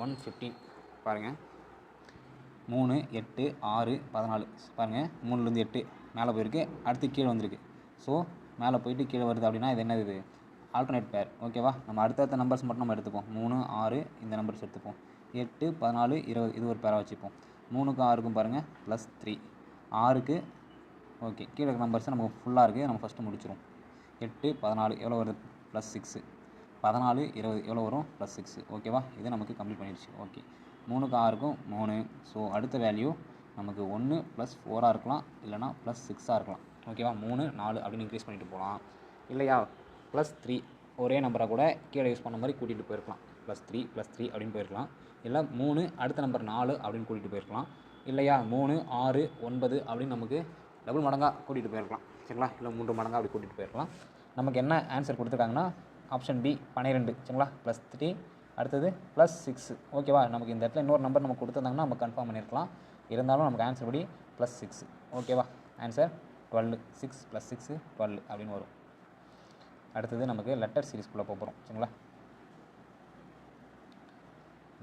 115 பாருங்கள். 3 8 6 14. பாருங்கள், 3லேருந்து 8 மேலே போயிருக்கு, அடுத்து கீழே வந்திருக்கு. ஸோ மேலே போயிட்டு கீழே வருது அப்படின்னா இது என்னது? ஆல்டர்னேட் பேர். ஓகேவா? நம்ம அடுத்தடுத்த நம்பர்ஸ் மட்டும் நம்ம எடுத்துப்போம். 3 6 இந்த நம்பர்ஸ் எடுத்துப்போம். 8 14 20 இது ஒரு பேராக வச்சுப்போம். 3க்கும் 6க்கும் பாருங்கள் +3. 6க்கு ஓகே, கீழே இருக்கிற நம்பர்ஸ் நமக்கு ஃபுல்லாக இருக்குது, நம்ம ஃபஸ்ட்டு முடிச்சிடும். 8 14 எவ்வளோ வருது? +6. 14 20 எவ்வளோ வரும்? +6. ஓகேவா? இது நமக்கு கம்ப்ளீட் பண்ணிடுச்சு. ஓகே, 3க்கும் 6க்கும் 3. ஸோ அடுத்த வேல்யூ நமக்கு 1 +4 இருக்கலாம், இல்லைனா +6 இருக்கலாம். ஓகேவா? 3 4 அப்படின்னு இன்க்ரீஸ் பண்ணிட்டு போகலாம். இல்லையா +3 ஒரே நம்பரை கூட கீழே யூஸ் பண்ண மாதிரி கூட்டிகிட்டு போயிருக்கலாம். +3 +3 அப்படின்னு போயிருக்கலாம். இல்லை 3 அடுத்த நம்பர் 4 அப்படின்னு கூட்டிகிட்டு போயிருக்கலாம். இல்லையா 3, 6, 9 அப்படின்னு நமக்கு டபுள் மடங்காக கூட்டிகிட்டு போயிருக்கலாம் சரிங்களா, இல்லை 3 மடங்காக அப்படி கூட்டிகிட்டு போயிருக்கலாம். நமக்கு என்ன ஆன்சர் கொடுத்துருக்காங்கன்னா ஆப்ஷன் பி 12 சரிங்களா, +3 அடுத்தது +6 ஓகேவா. நமக்கு இந்த இடத்துல இன்னொரு நம்பர் நமக்கு கொடுத்துருந்தாங்கன்னா நம்ம கன்ஃபார்ம் பண்ணியிருக்கலாம். இருந்தாலும் நமக்கு ஆன்சர் படி +6 ஓகேவா. ஆன்சர் 12, 6 + 6 12 அப்படின்னு வரும். அடுத்தது நமக்கு லெட்டர் சீரிஸ்குள்ளே போகிறோம் சரிங்களா.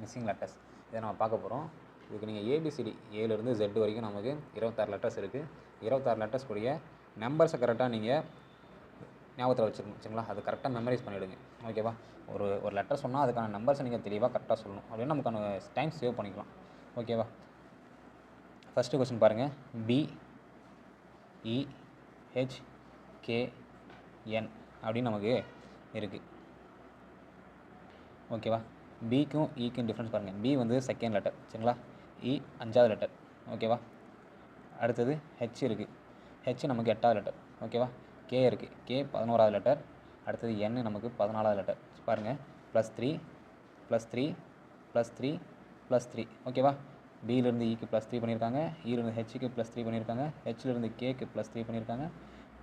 மிஸ்ஸிங் லெட்டர்ஸ் இதை நம்ம பார்க்க போகிறோம். இதுக்கு நீங்கள் ஏபிசிடி ஏலேருந்து Z வரைக்கும் நமக்கு 26 லெட்டர்ஸ் இருக்குது. 26 லெட்டர்ஸ் கூடிய நம்பர்ஸை கரெக்டாக நீங்கள் ஞாபகத்தில் வச்சுக்கணும் சரிங்களா. அது கரெக்டாக மெமரைஸ் பண்ணிவிடுங்க ஓகேவா. ஒரு லெட்டர் சொன்னால் அதுக்கான நம்பர்ஸை நீங்கள் தெளிவாக கரெக்டாக சொல்லணும், அப்படின்னு நமக்கான டைம் சேவ் பண்ணிக்கலாம் ஓகேவா. ஃபஸ்ட்டு கொஸ்டின் பாருங்கள், BEHKN அப்படின்னு நமக்கு இருக்குது ஓகேவா. பிக்கும் ஈக்கும் டிஃப்ரென்ஸ் பாருங்கள். பி வந்து செகண்ட் லெட்டர் சரிங்களா, இ 5வது லெட்டர் ஓகேவா. அடுத்தது ஹெச் இருக்குது, ஹெச் நமக்கு 8வது லெட்டர் ஓகேவா. கே இருக்குது, கே 11வது லெட்டர். அடுத்தது என் நமக்கு 14வது லெட்டர் பாருங்கள். +3 +3 +3 +3 ஓகேவா. பியிலேருந்து ஈக்கு +3 பண்ணியிருக்காங்க, இலேருந்து ஹெச்சுக்கு +3 பண்ணியிருக்காங்க, ஹெச்லேருந்து கேக்கு +3 பண்ணியிருக்காங்க,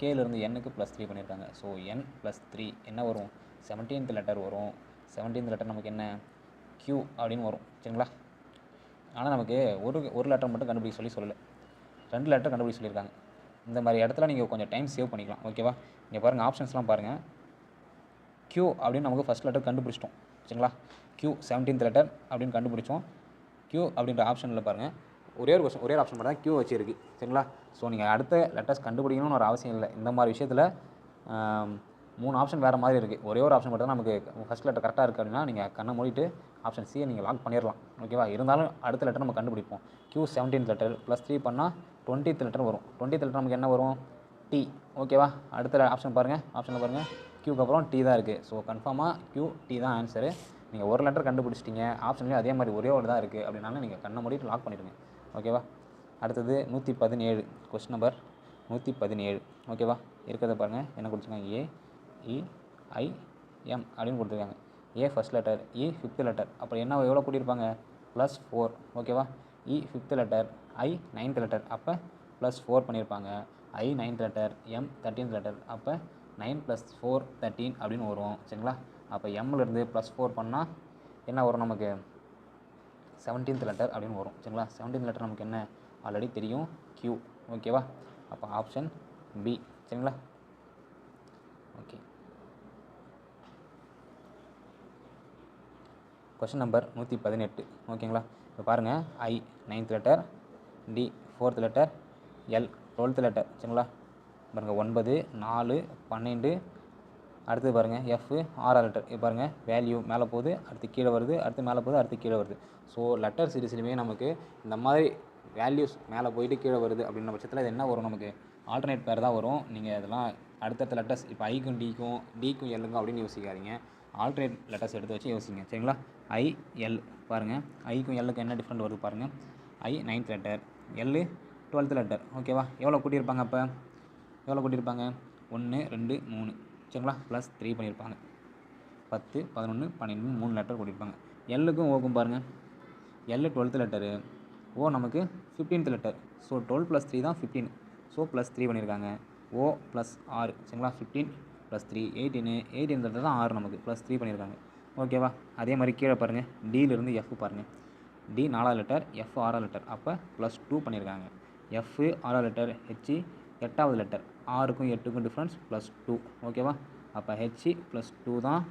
கேலேருந்து எண்ணுக்கு +3 பண்ணியிருக்காங்க. ஸோ n +3 என்ன வரும், 17th லெட்டர் வரும். 17th லெட்டர் நமக்கு என்ன Q அப்படின்னு வரும் சரிங்களா. ஆனால் நமக்கு ஒரு லெட்டர் மட்டும் கண்டுபிடிக்க சொல்லலை, 2 லெட்டர் கண்டுபிடிக்க சொல்லியிருக்காங்க. இந்த மாதிரி இடத்துல நீங்கள் கொஞ்சம் டைம் சேவ் பண்ணிக்கலாம் ஓகேவா. இங்கே பாருங்கள், ஆப்ஷன்ஸ்லாம் பாருங்கள். Q அப்படின்னு நமக்கு ஃபஸ்ட் லெட்டர் கண்டுபிடிச்சிட்டோம் சரிங்களா. Q 17th லெட்டர் அப்படின்னு கண்டுபிடிச்சோம். Q அப்படின்ற ஆப்ஷனில் பாருங்கள், ஒரே ஒரு ஆப்ஷன் மட்டும் தான் Q வச்சுருக்கு சரிங்களா. ஸோ நீங்கள் அடுத்த லெட்டர்ஸ் கண்டுபிடிக்கணும்னு ஒரு அவசியம் இல்லை. இந்த மாதிரி விஷயத்தில் 3 ஆப்ஷன் வேறு மாதிரி இருக்குது. ஒரே ஒரு ஆப்ஷன் மட்டும் தான் நமக்கு ஃபஸ்ட் லெட்டர் கரெக்டாக இருக்குது அப்படின்னா நீங்கள் கண்ணை மூடிட்டு ஆப்ஷன் சியை நீங்கள் லாக் பண்ணிடலாம் ஓகேவா. இருந்தாலும் அடுத்த லெட்டர் நம்ம கண்டுபிடிப்போம். Q 17th லெட்டர் +3 பண்ணால் 20th லெட்டர் வரும். 20th லெட்டர் நமக்கு என்ன வரும், T ஓகேவா. அடுத்த ஆப்ஷன் பாருங்கள், ஆப்ஷனில் பாருங்கள், Qக்கு அப்புறம் T தான் இருக்குது. ஸோ கன்ஃபார்மாக Q T தான் ஆன்சரு. நீங்கள் ஒரு லெட்டர் கண்டுபிடிச்சிட்டிங்க, ஆப்ஷன்லேயும் அதே மாதிரி ஒரே ஒரு தான் இருக்குது அப்படின்னாலும் நீங்கள் கண்ணை மூடிட்டு லாக் பண்ணிடுங்க ஓகேவா. அடுத்தது 117 கொஸ்டின் நம்பர் 117 ஓகேவா. இருக்கிறத பாருங்கள், என்ன கொடுத்துருக்காங்க, AEIM அப்படின்னு கொடுத்துருக்காங்க. A first letter, E 5th letter, அப்புறம் என்ன எவ்வளோ கூட்டியிருப்பாங்க +4 ஓகேவா. E 5th letter, I 9th letter, அப்போ +4 பண்ணியிருப்பாங்க. I 9th letter, M 13th letter, அப்போ 9 + 4 13 அப்படின்னு வரும் சரிங்களா. அப்போ எம்லேருந்து +4 பண்ணால் என்ன வரும் நமக்கு 17th லெட்டர் அப்படின்னு வரும் சரிங்களா. 17th லெட்டர் நமக்கு என்ன ஆல்ரெடி தெரியும், Q ஓகேவா. அப்போ ஆப்ஷன் B சரிங்களா. ஓகே, கொஸ்டின் நம்பர் 118 ஓகேங்களா. இப்போ பாருங்கள், I 9th letter, D 4th letter, L 12th letter சரிங்களா. பாருங்கள் 9 4 12. அடுத்தது பாருங்கள் F 6வது லெட்டர். இப்போ பாருங்கள் வேல்யூ மேலே போகுது, அடுத்து கீழே வருது, அடுத்து மேலே போகுது, அடுத்து கீழே வருது. ஸோ லெட்டர் சீரிஸ்லையுமே நமக்கு இந்த மாதிரி வேல்யூஸ் மேலே போயிட்டு கீழே வருது அப்படின்ற பட்சத்தில் இது என்ன வரும், நமக்கு ஆல்டர்னேட் பேர் தான் வரும். நீங்கள் இதெல்லாம் அடுத்தடுத்த லெட்டர்ஸ் இப்போ ஐக்கும் டிக்கும் எல்லுக்கும் அப்படின்னு யோசிக்காதீங்க, ஆல்டர்னேட் லெட்டர்ஸ் எடுத்து வச்சு யோசிங்க சரிங்களா. IL பாருங்கள், ஐக்கும் எல்லுக்கும் என்ன டிஃப்ரெண்ட் வருது பாருங்கள். I 9th letter, L 12th letter ஓகேவா. எவ்வளோ கூட்டியிருப்பாங்க, அப்போ எவ்வளோ கூட்டியிருப்பாங்க 1 2 3 சரிங்களா. +3 பண்ணியிருப்பாங்க. 10 11 12 3 லெட்டர் கூட்டியிருப்பாங்க. எல்லுக்கும் ஓக்கும் பாருங்கள், L 12th லெட்டரு, ஓ நமக்கு 15th லெட்டர். ஸோ 12 + 3 தான் 15. ஸோ +3 பண்ணியிருக்காங்க. O +6 சரிங்களா. 15 + 3 18 லெட்டர் தான் 6 நமக்கு +3 பண்ணியிருக்காங்க ஓகேவா. அதே மாதிரி கீழே பாருங்கள், Dலேருந்து F பாருங்கள். D 4வது லெட்டர், F 6வது லெட்டர், அப்போ +2 பண்ணியிருக்காங்க. F 6வது லெட்டர், H 8வது லெட்டர், 6க்கும் 8க்கும் டிஃப்ரென்ஸ் +2 ஓகேவா. அப்போ H +2 தான்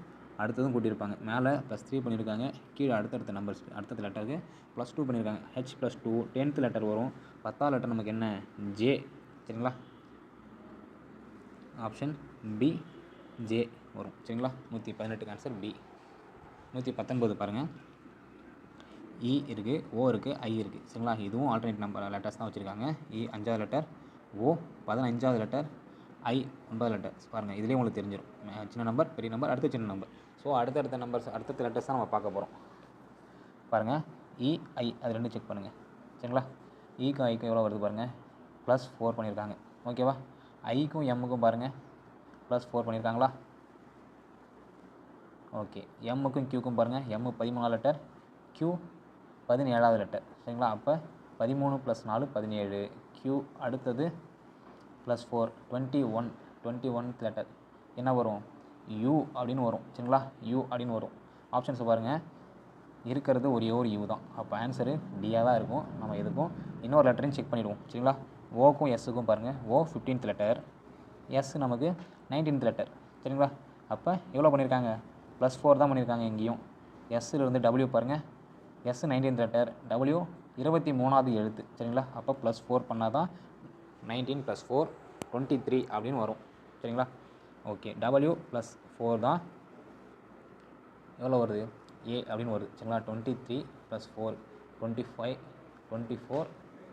அடுத்ததும் கூட்டியிருப்பாங்க. மேலே +3 பண்ணியிருக்காங்க, கீழே அடுத்தடுத்த நம்பர்ஸ் அடுத்தடுத்த லெட்டருக்கு +2 பண்ணியிருக்காங்க. H +2 10th லெட்டர் வரும். 10வது லெட்டர் நமக்கு என்ன, J சரிங்களா. ஆப்ஷன் B J வரும் சரிங்களா. 118க்கு ஆன்சர் B. 119 பாருங்கள், E இருக்குது, O இருக்குது, I இருக்குது சரிங்களா. இதுவும் ஆல்டர்னேட் நம்பர் லெட்டர்ஸ் தான் வச்சுருக்காங்க. E 5வது லெட்டர், O 15வது லெட்டர், I 9வது லெட்டர் பாருங்கள். இதுலேயே உங்களுக்கு தெரிஞ்சிடும், சின்ன நம்பர் பெரிய நம்பர் அடுத்த சின்ன நம்பர். ஸோ அடுத்தடுத்த நம்பர்ஸ் அடுத்தடுத்த லெட்டர்ஸ் தான் நம்ம பார்க்க போகிறோம். பாருங்கள் EI அது ரெண்டும் செக் பண்ணுங்கள் சரிங்களா. ஈக்கும் ஐக்கும் எவ்வளோ வருது பாருங்கள், +4 பண்ணியிருக்காங்க ஓகேவா. ஐக்கும் எம்முக்கும் பாருங்கள் +4 பண்ணியிருக்காங்களா. ஓகே, எம்முக்கும் Qக்கும் பாருங்கள், M 13வது லெட்டர், Q 17வது லெட்டர் சரிங்களா. அப்போ 13 + 4 17. Q அடுத்தது +4 21. 21th லெட்டர் என்ன வரும்? U அப்படின்னு வரும். சரிங்களா? U அப்படின்னு வரும். ஆப்ஷன்ஸை பாருங்கள், இருக்கிறது ஒரே ஒரு U தான். அப்போ ஆன்சரு டியாக தான் இருக்கும். நம்ம எதுக்கும் இன்னொரு லெட்டரையும் செக் பண்ணிவிடுவோம். சரிங்களா? ஓக்கும் எஸ்ஸுக்கும் பாருங்கள், O 15th லெட்டர், எஸ் நமக்கு 19th லெட்டர். சரிங்களா? அப்போ எவ்வளோ பண்ணியிருக்காங்க? +4 தான் பண்ணியிருக்காங்க இங்கேயும். எஸ்ஸிலிருந்து W பாருங்கள், எஸ் 19th லெட்டர், W 23வது எழுத்து. சரிங்களா? அப்போ +4 பண்ணால் தான் 19 + 4 23 அப்படின்னு வரும். சரிங்களா? ஓகே, W +4 தான் எவ்வளோ வருது? A அப்படின்னு வருது. சரிங்களா? 23 + 4 25 24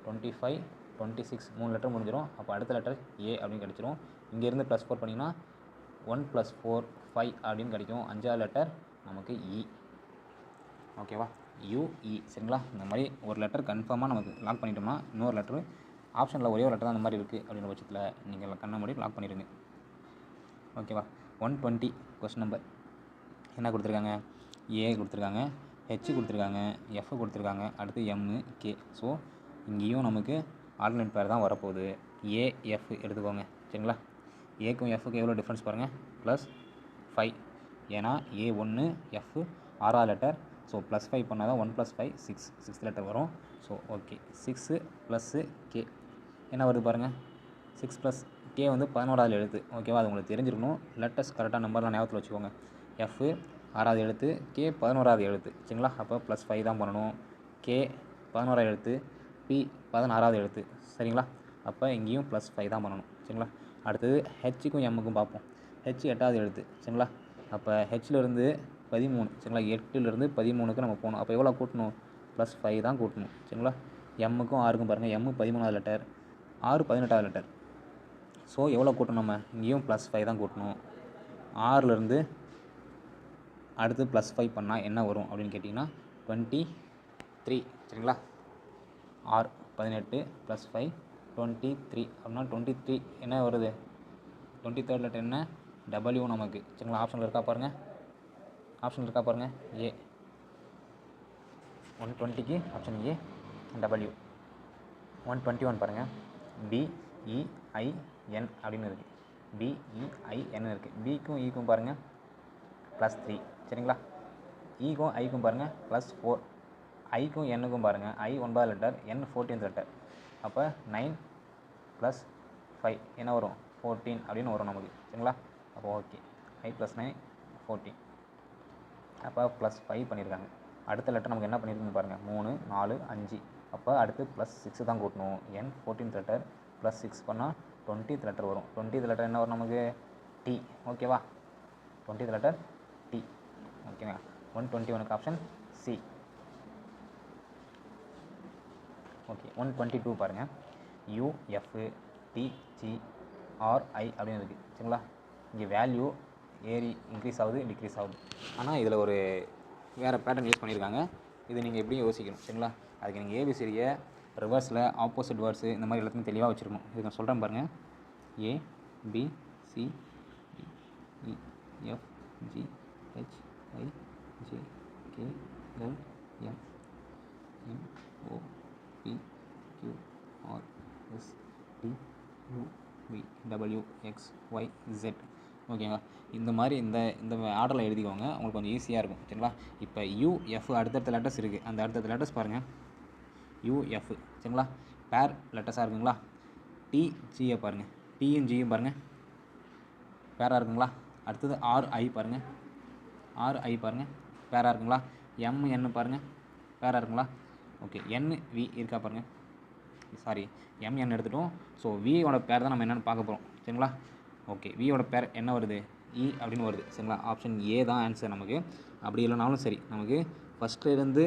25 26 3 லெட்டர் முடிஞ்சிடும். அப்போ அடுத்த லெட்டர் A அப்படின்னு கிடச்சிரும். இங்கேருந்து +4 பண்ணிங்கன்னா 1 + 4 5 அப்படின்னு கிடைக்கும். 5வது லெட்டர் நமக்கு E. ஓகேவா? UE. சரிங்களா? இந்த மாதிரி ஒரு லெட்டர் கன்ஃபார்மாக நமக்கு லாக் பண்ணிட்டோம்னா இன்னொரு லெட்டர் ஆப்ஷனில் ஒரே ஒரு லெட்டர் தான் அந்த மாதிரி இருக்குது அப்படின்ற பட்சத்தில் நீங்கள் கண்ணை மூடி லாக் பண்ணிடுங்க. ஓகேவா? 120 கொஸ்டின் நம்பர் என்ன கொடுத்துருக்காங்க? A கொடுத்துருக்காங்க, H கொடுத்துருக்காங்க, F கொடுத்துருக்காங்க, அடுத்து M, K. ஸோ இங்கேயும் நமக்கு ஆல்டர்னேட் பேர் தான் வரப்போகுது. AF எடுத்துக்கோங்க. சரிங்களா? ஏக்கும் எஃப்க்கு எவ்வளோ டிஃப்ரென்ஸ் பாருங்கள், +5. ஏன்னா A1 F 6வது லெட்டர். ஸோ +5 பண்ணால் தான் 1 + 5 6 6th லெட்டர் வரும். ஸோ ஓகே, 6 + K என்ன வருது பாருங்கள், 6 + K வந்து 11வது எழுத்து. ஓகேவா? அது உங்களுக்கு தெரிஞ்சிருக்கணும். லெட்டர்ஸ் கரெக்டாக நம்பர்லாம் ஞாபகத்தில் வச்சுக்கோங்க. F 6வது எழுத்து, K 11வது எழுத்து. சரிங்களா? அப்போ +5 தான் பண்ணணும். K 11வது எழுத்து, P 16வது எழுத்து. சரிங்களா? அப்போ இங்கேயும் +5 தான் பண்ணணும். சரிங்களா? அடுத்தது ஹெச்சுக்கும் எம்முக்கும் பார்ப்போம். H 8வது எழுத்து. சரிங்களா? அப்போ ஹெச்லேருந்து 13. சரிங்களா? 8லேருந்து 13க்கு நம்ம போகணும். அப்போ எவ்வளோ கூட்டணும்? +5 தான் கூட்டணும். சரிங்களா? எம்முக்கும் ஆருக்கும் பாருங்கள், M 13வது லெட்டர், R 18வது லெட்டர். ஸோ எவ்வளோ கூட்டணும்? நம்ம இங்கேயும் +5 தான் கூட்டணும். 6லேருந்து அடுத்து +5 பண்ணால் என்ன வரும் அப்படின்னு கேட்டிங்கன்னா 23. சரிங்களா? R 18 +5 23 அப்படின்னா 23 என்ன வருது? 23rd லெட்டர் என்ன? W நமக்கு. சரிங்களா? ஆப்ஷனில் இருக்கா பாருங்கள், ஆப்ஷன் இருக்கா பாருங்கள், A. 120க்கு ஆப்ஷன் A W. 121 பாருங்கள், BEIN அப்படின்னு இருக்குது. BEIN இருக்குது. Bக்கும் Eக்கும் பாருங்கள் +3. சரிங்களா? Eக்கும் Iக்கும் பாருங்கள் +4. Iக்கும் Nக்கும் பாருங்கள், I 9வது லெட்டர், N 14th லெட்டர். அப்போ 9 + 5 என்ன வரும்? 14 அப்படின்னு வரும் நமக்கு. சரிங்களா? அப்போ ஓகே, I + 9 14. அப்போ +5 பண்ணியிருக்காங்க. அடுத்த லெட்டர் நமக்கு என்ன பண்ணியிருக்குன்னு பாருங்கள், 3 4 5. அப்போ அடுத்து +6 தான் கூட்டணும். N 14th லெட்டர், +6 பண்ணால் 20th லெட்டர் வரும். 20th லெட்டர் என்ன வரும் நமக்கு? T. ஓகேவா? 20th letter T. ஓகேங்க. 121க்கு ஆப்ஷன் C. ஓகே, 122 பாருங்கள், UF TGRI அப்படின்னு இருக்குது. சரிங்களா? இங்கே வேல்யூ ஏறி இன்க்ரீஸ் ஆகுது, டிக்ரீஸ் ஆகுது. ஆனால் இதில் ஒரு வேறு பேட்டர்ன் யூஸ் பண்ணியிருக்காங்க. இது நீங்கள் எப்படியும் யோசிக்கணும். சரிங்களா? அதுக்கு நீங்கள் ஏபிசிடியை ரிவர்ஸில் ஆப்போசிட் வேர்ட்ஸு இந்த மாதிரி எல்லாத்தையும் தெளிவாக வச்சுருக்கணும். இது நான் சொல்கிறேன் பாருங்கள், A B C D E F G H I J K L M N O P Q R S T U V W X Y Z. ஓகேங்களா? இந்த மாதிரி இந்த ஆர்டரில் எழுதிக்கோங்க, உங்களுக்கு கொஞ்சம் ஈஸியாக இருக்கும். சரிங்களா? இப்போ UF அடுத்தடுத்த லெட்டர்ஸ் இருக்குது. அந்த அடுத்தடுத்த லெட்டர்ஸ் பாருங்கள், UF. சரிங்களா? பேர் லெட்டர்ஸாக இருக்குங்களா? TGயை பாருங்கள், Tயும் Gயும் பாருங்கள் பேராக இருக்குங்களா? அடுத்தது RI பாருங்கள், RI பாருங்கள் பேராக இருக்குங்களா? MN பாருங்கள் பேராக இருக்குங்களா? ஓகே, NV இருக்கா பாருங்கள். சாரி, MN எடுத்துட்டோம். ஸோ வியோட பேர் தான் நம்ம என்னென்னு பார்க்க போகிறோம். சரிங்களா? ஓகே, வியோட பேர் என்ன வருது? E அப்படின்னு வருது. சரிங்களா? ஆப்ஷன் A தான் ஆன்சர் நமக்கு. அப்படி இல்லைனாலும் சரி, நமக்கு ஃபஸ்ட்லேருந்து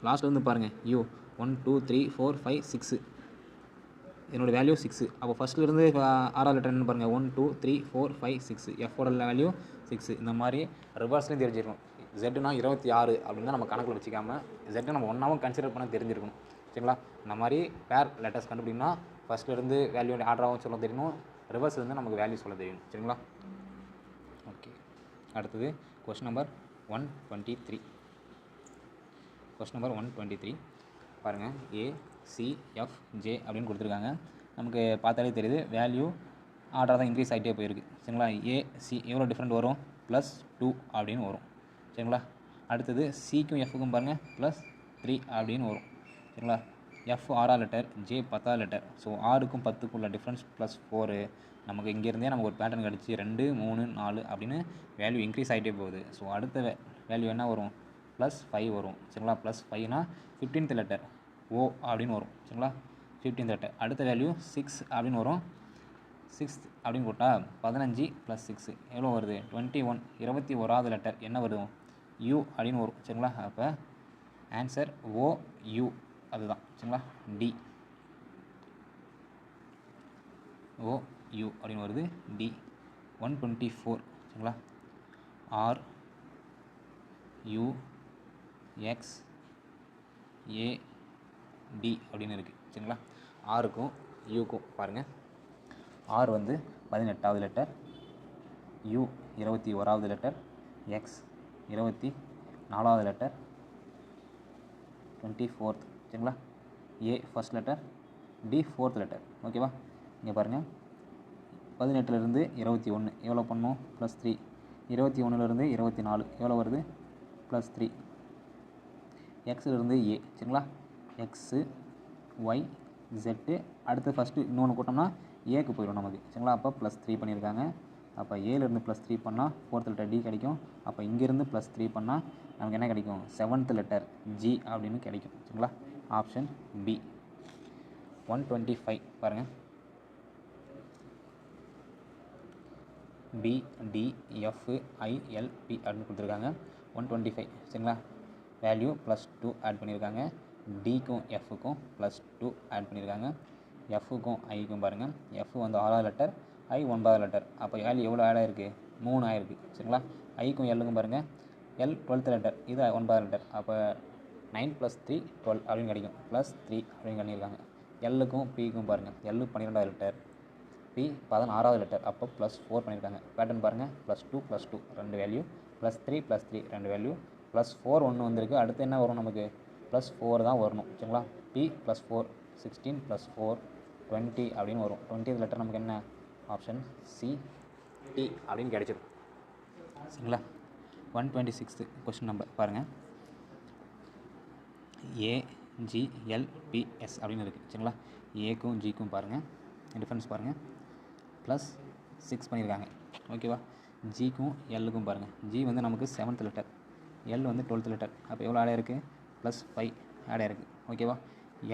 லாஸ்ட்லேருந்து பாருங்கள், U 1 2 3 4 5 6. என்னோடய வேல்யூ 6. அப்போ ஃபஸ்ட்லேருந்து 6வது லெட்டர் என்ன பாருங்கள், 1 2 3 4 5 6. Fோட வேல்யூ 6. இந்த மாதிரி ரிவர்ஸ்லேயும் தெரிஞ்சிருக்கணும். Zனா 26 அப்படின்னு தான் நம்ம கணக்கில் வச்சுக்காமல் Z நம்ம ஒன்றாவும் கன்சிடர் பண்ண தெரிஞ்சிருக்கணும். சரிங்களா? இந்த மாதிரி பேர் லெட்டர்ஸ் கண்டுபிடிக்கணும்னா ஃபஸ்ட்லேருந்து வேல்யூ ஆர்டராகவும் சொல்ல தெரியணும், ரிவர்ஸ்லேருந்து நமக்கு வேல்யூ சொல்ல தெரியணும். சரிங்களா? ஓகே, அடுத்தது கொஸ்டின் நம்பர் 123. Question number 123. பாருங்கள் ஏ சி எஃப் ஜே அப்படின்னு கொடுத்துருக்காங்க. நமக்கு பார்த்தாலே தெரியுது வேல்யூ ஆர்டராக தான் இன்க்ரீஸ் ஆகிட்டே போயிருக்கு. சரிங்களா? ஏ சி எவ்வளோ டிஃப்ரெண்ட் வரும்? +2 அப்படின்னு வரும். சரிங்களா? அடுத்தது சிக்கும் எஃப்க்கும் பாருங்கள் +3 அப்படின்னு வரும். சரிங்களா? எஃப் 6ஆவது லெட்டர், ஜே 10ஆவது லெட்டர். ஸோ 6க்கும் 10க்கும் உள்ள டிஃப்ரென்ஸ் +4. நமக்கு இங்கேருந்தே நமக்கு ஒரு பேட்டர்ன் கிடச்சி 2 3 4 அப்படின்னு வேல்யூ இன்க்ரீஸ் ஆகிட்டே போகுது. ஸோ அடுத்த வேல்யூ என்ன வரும்? +5 வரும். சரிங்களா? +5னா 15th லெட்டர் ஓ அப்படின்னு வரும். சரிங்களா? 15th letter. அடுத்த வேல்யூ 6 அப்படின்னு வரும். 6 அப்படின்னு போட்டால் 15 + 6 எவ்வளோ வருது? 21. 21வது லெட்டர் என்ன வரும்? யூ அப்படின்னு வரும். சரிங்களா? அப்போ ஆன்சர் OU அதுதான். சரிங்களா? டி OU அப்படின்னு வருது. டி 124. சரிங்களா? R U X A D அப்படின்னு இருக்குது. சரிங்களா? ஆருக்கும் யூக்கும் பாருங்கள். ஆர் வந்து 18வது லெட்டர், யூ 21வது லெட்டர், எக்ஸ் 24வது லெட்டர், 24th. சரிங்களா? A first letter, D 4th letter. ஓகேவா? இங்கே பாருங்கள் 18லேருந்து 21 எவ்வளோ பண்ணணும்? +3. 21லேருந்து 24 எவ்வளோ வருது? +3. எக்ஸிலிருந்து ஏ. சரிங்களா? X Y Z. அடுத்து ஃபஸ்ட்டு இன்னொன்று கூட்டோம்னா ஏக்கு போயிடும் நமக்கு. சரிங்களா? அப்போ +3 பண்ணியிருக்காங்க. அப்போ ஏலேருந்து +3 பண்ணால் 4th லெட்டர் டி கிடைக்கும். அப்போ இங்கேருந்து +3 பண்ணால் நமக்கு என்ன கிடைக்கும்? 7th லெட்டர் ஜி அப்படின்னு கிடைக்கும். சரிங்களா? Option B. 125 பாருங்கள். B D F I L B அப்படின்னு கொடுத்துருக்காங்க. 125. சரிங்களா? வேல்யூ +2 ஆட் பண்ணியிருக்காங்க. டிக்கும் எஃப்க்கும் +2 ஆட் பண்ணியிருக்காங்க. எஃப்க்கும் ஐக்கும் பாருங்கள். எஃப் வந்து 6வது லெட்டர், ஐ 9வது லெட்டர். அப்போ வேல்யூ எவ்வளோ ஆட் ஆகிருக்கு? 3 ஆகிருக்கு. சரிங்களா? ஐக்கும் எல்லுக்கும் பாருங்கள். எல் 12th லெட்டர், இது 9வது லெட்டர். அப்போ 9 + 3 12 அப்படின்னு கிடைக்கும். +3 அப்படின்னு பண்ணியிருக்காங்க. எல்லுக்கும் பிக்கும் பாருங்கள். எல்லு 12வது லெட்டர், பி 16வது லெட்டர். அப்போ +4 பண்ணியிருக்காங்க. பேட்டர்ன் பாருங்கள். +2 +2 2 வேல்யூ, +3 +3 2 வேல்யூ, +4 ஒன்று வந்திருக்கு. அடுத்து என்ன வரும் நமக்கு? +4 தான் வரணும். சரிங்களா? பி +4 16 +4 20 அப்படின்னு வரும். 20th லெட்டர் நமக்கு என்ன? ஆப்ஷன் சி டி அப்படின்னு கிடைச்சிடும். சரிங்களா? 126th கொஸ்டின் நம்பர் பாருங்கள். AGLPS அப்படின்னு இருக்குது. சரிங்களா? ஏக்கும் ஜிக்கும் பாருங்கள் டிஃப்ரென்ஸ் பாருங்கள். +6 பண்ணியிருக்காங்க. ஓகேவா? ஜிக்கும் எல்லுக்கும் பாருங்கள். ஜி வந்து நமக்கு 7th லெட்டர், எல் வந்து 12th லெட்டர். அப்போ எவ்வளோ ஆட் ஆயிருக்கு? +5 ஆட் ஆயிருக்கு. ஓகேவா?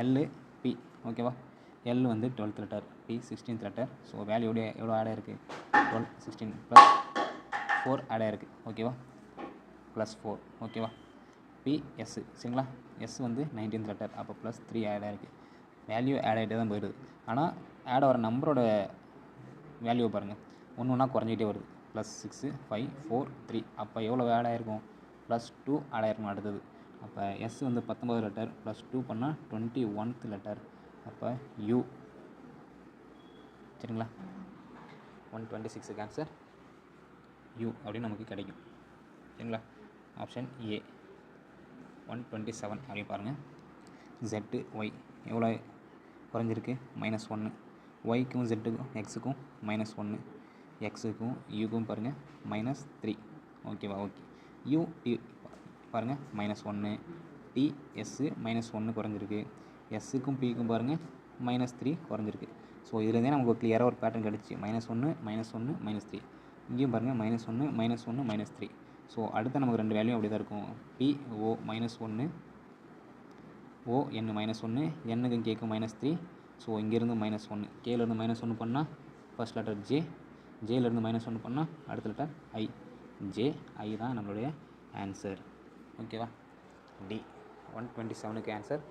எல்லு பி. ஓகேவா? எல் வந்து 12th letter, B 16th letter. So value எவ்வளோ ஆட் ஆயிருக்கு? 12 16 +4 ஆட் ஆயிருக்கு. ஓகேவா? +4. ஓகேவா? பிஎஸ். சரிங்களா? எஸ் வந்து 19th லெட்டர். அப்போ +3 ஆட் ஆயிருக்கு. வேல்யூ ஆட் ஆகிட்டே தான் போயிடுது. ஆனால் ஆட் ஆகிற நம்பரோட வேல்யூவை பாருங்கள். ஒன்று ஒன்றா குறைஞ்சிக்கிட்டே வருது. +6 5 4 3. அப்போ எவ்வளோ ஆட் ஆகிருக்கும்? +2 ஆட் ஆகிருக்கும் அடுத்தது. அப்போ எஸ் வந்து 19வது லெட்டர், +2 பண்ணால் 21th லெட்டர். அப்போ யூ. சரிங்களா? 126க்கு ஆன்சர் யூ அப்படின்னு நமக்கு கிடைக்கும். சரிங்களா? Option A. 127 அப்படி பாருங்கள். ஜெட்டு ஒய் எவ்வளோ குறைஞ்சிருக்கு? -1. ஒய்க்கும் ஜெட்டுக்கும் எக்ஸுக்கும் -1. எக்ஸுக்கும் யூக்கும் பாருங்கள் -3. ஓகேவா? ஓகே. யூ டி பாருங்கள் -1. டி எஸ்ஸு -1 குறைஞ்சிருக்கு. எஸ்ஸுக்கும் பிக்கும் பாருங்கள் -3 குறைஞ்சிருக்கு. ஸோ இதுலேருந்தே நமக்கு கிளியராக ஒரு பேட்டர்ன் கிடச்சி -1 -1 -3. இங்கேயும் பாருங்கள் -1 -1 -3. ஸோ அடுத்த நமக்கு 2 வேல்யூ அப்படி தான் இருக்கும். பி ஓ -1, ஓ என் -1, என்னுக்கும் கேக்கும் -3. ஸோ இங்கேருந்து -1, கேலேருந்து -1 பண்ணால் ஃபர்ஸ்ட் லெட்டர் ஜே, ஜேலேருந்து -1 பண்ணால் அடுத்த லெட்டர் ஐ. ஜே ஐ தான் நம்மளுடைய ஆன்சர். ஓகேவா? டி. 127க்கு ஆன்சர்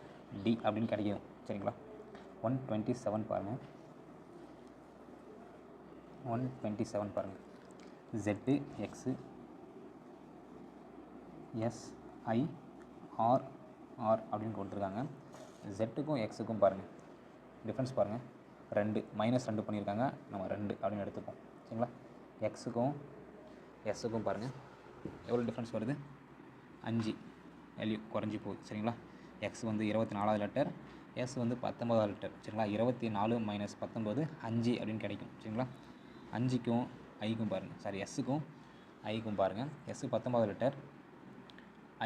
டி அப்படின்னு கிடைக்கும். சரிங்களா? 127 பாருங்கள். 127 பாருங்கள். Z X SI R R அப்படின்னு கொடுத்துருக்காங்க. ஜெட்டுக்கும் எக்ஸுக்கும் பாருங்கள் டிஃப்ரென்ஸ் பாருங்கள். 2 -2 பண்ணியிருக்காங்க. நம்ம 2 அப்படின்னு எடுத்துப்போம். சரிங்களா? எக்ஸுக்கும் எஸ்ஸுக்கும் பாருங்கள் எவ்வளோ டிஃப்ரென்ஸ் வருது? 5 வேல்யூ குறைஞ்சி போகுது. சரிங்களா? எக்ஸ் வந்து 24வது லெட்டர், எஸ் வந்து 19வது லெட்டர். சரிங்களா? 24 மைனஸ் 19 5 அப்படின்னு கிடைக்கும். சரிங்களா? 5க்கும் ஐக்கும் பாருங்கள், சாரி எஸ்ஸுக்கும் ஐக்கும் பாருங்கள். எஸ் 19வது லெட்டர்,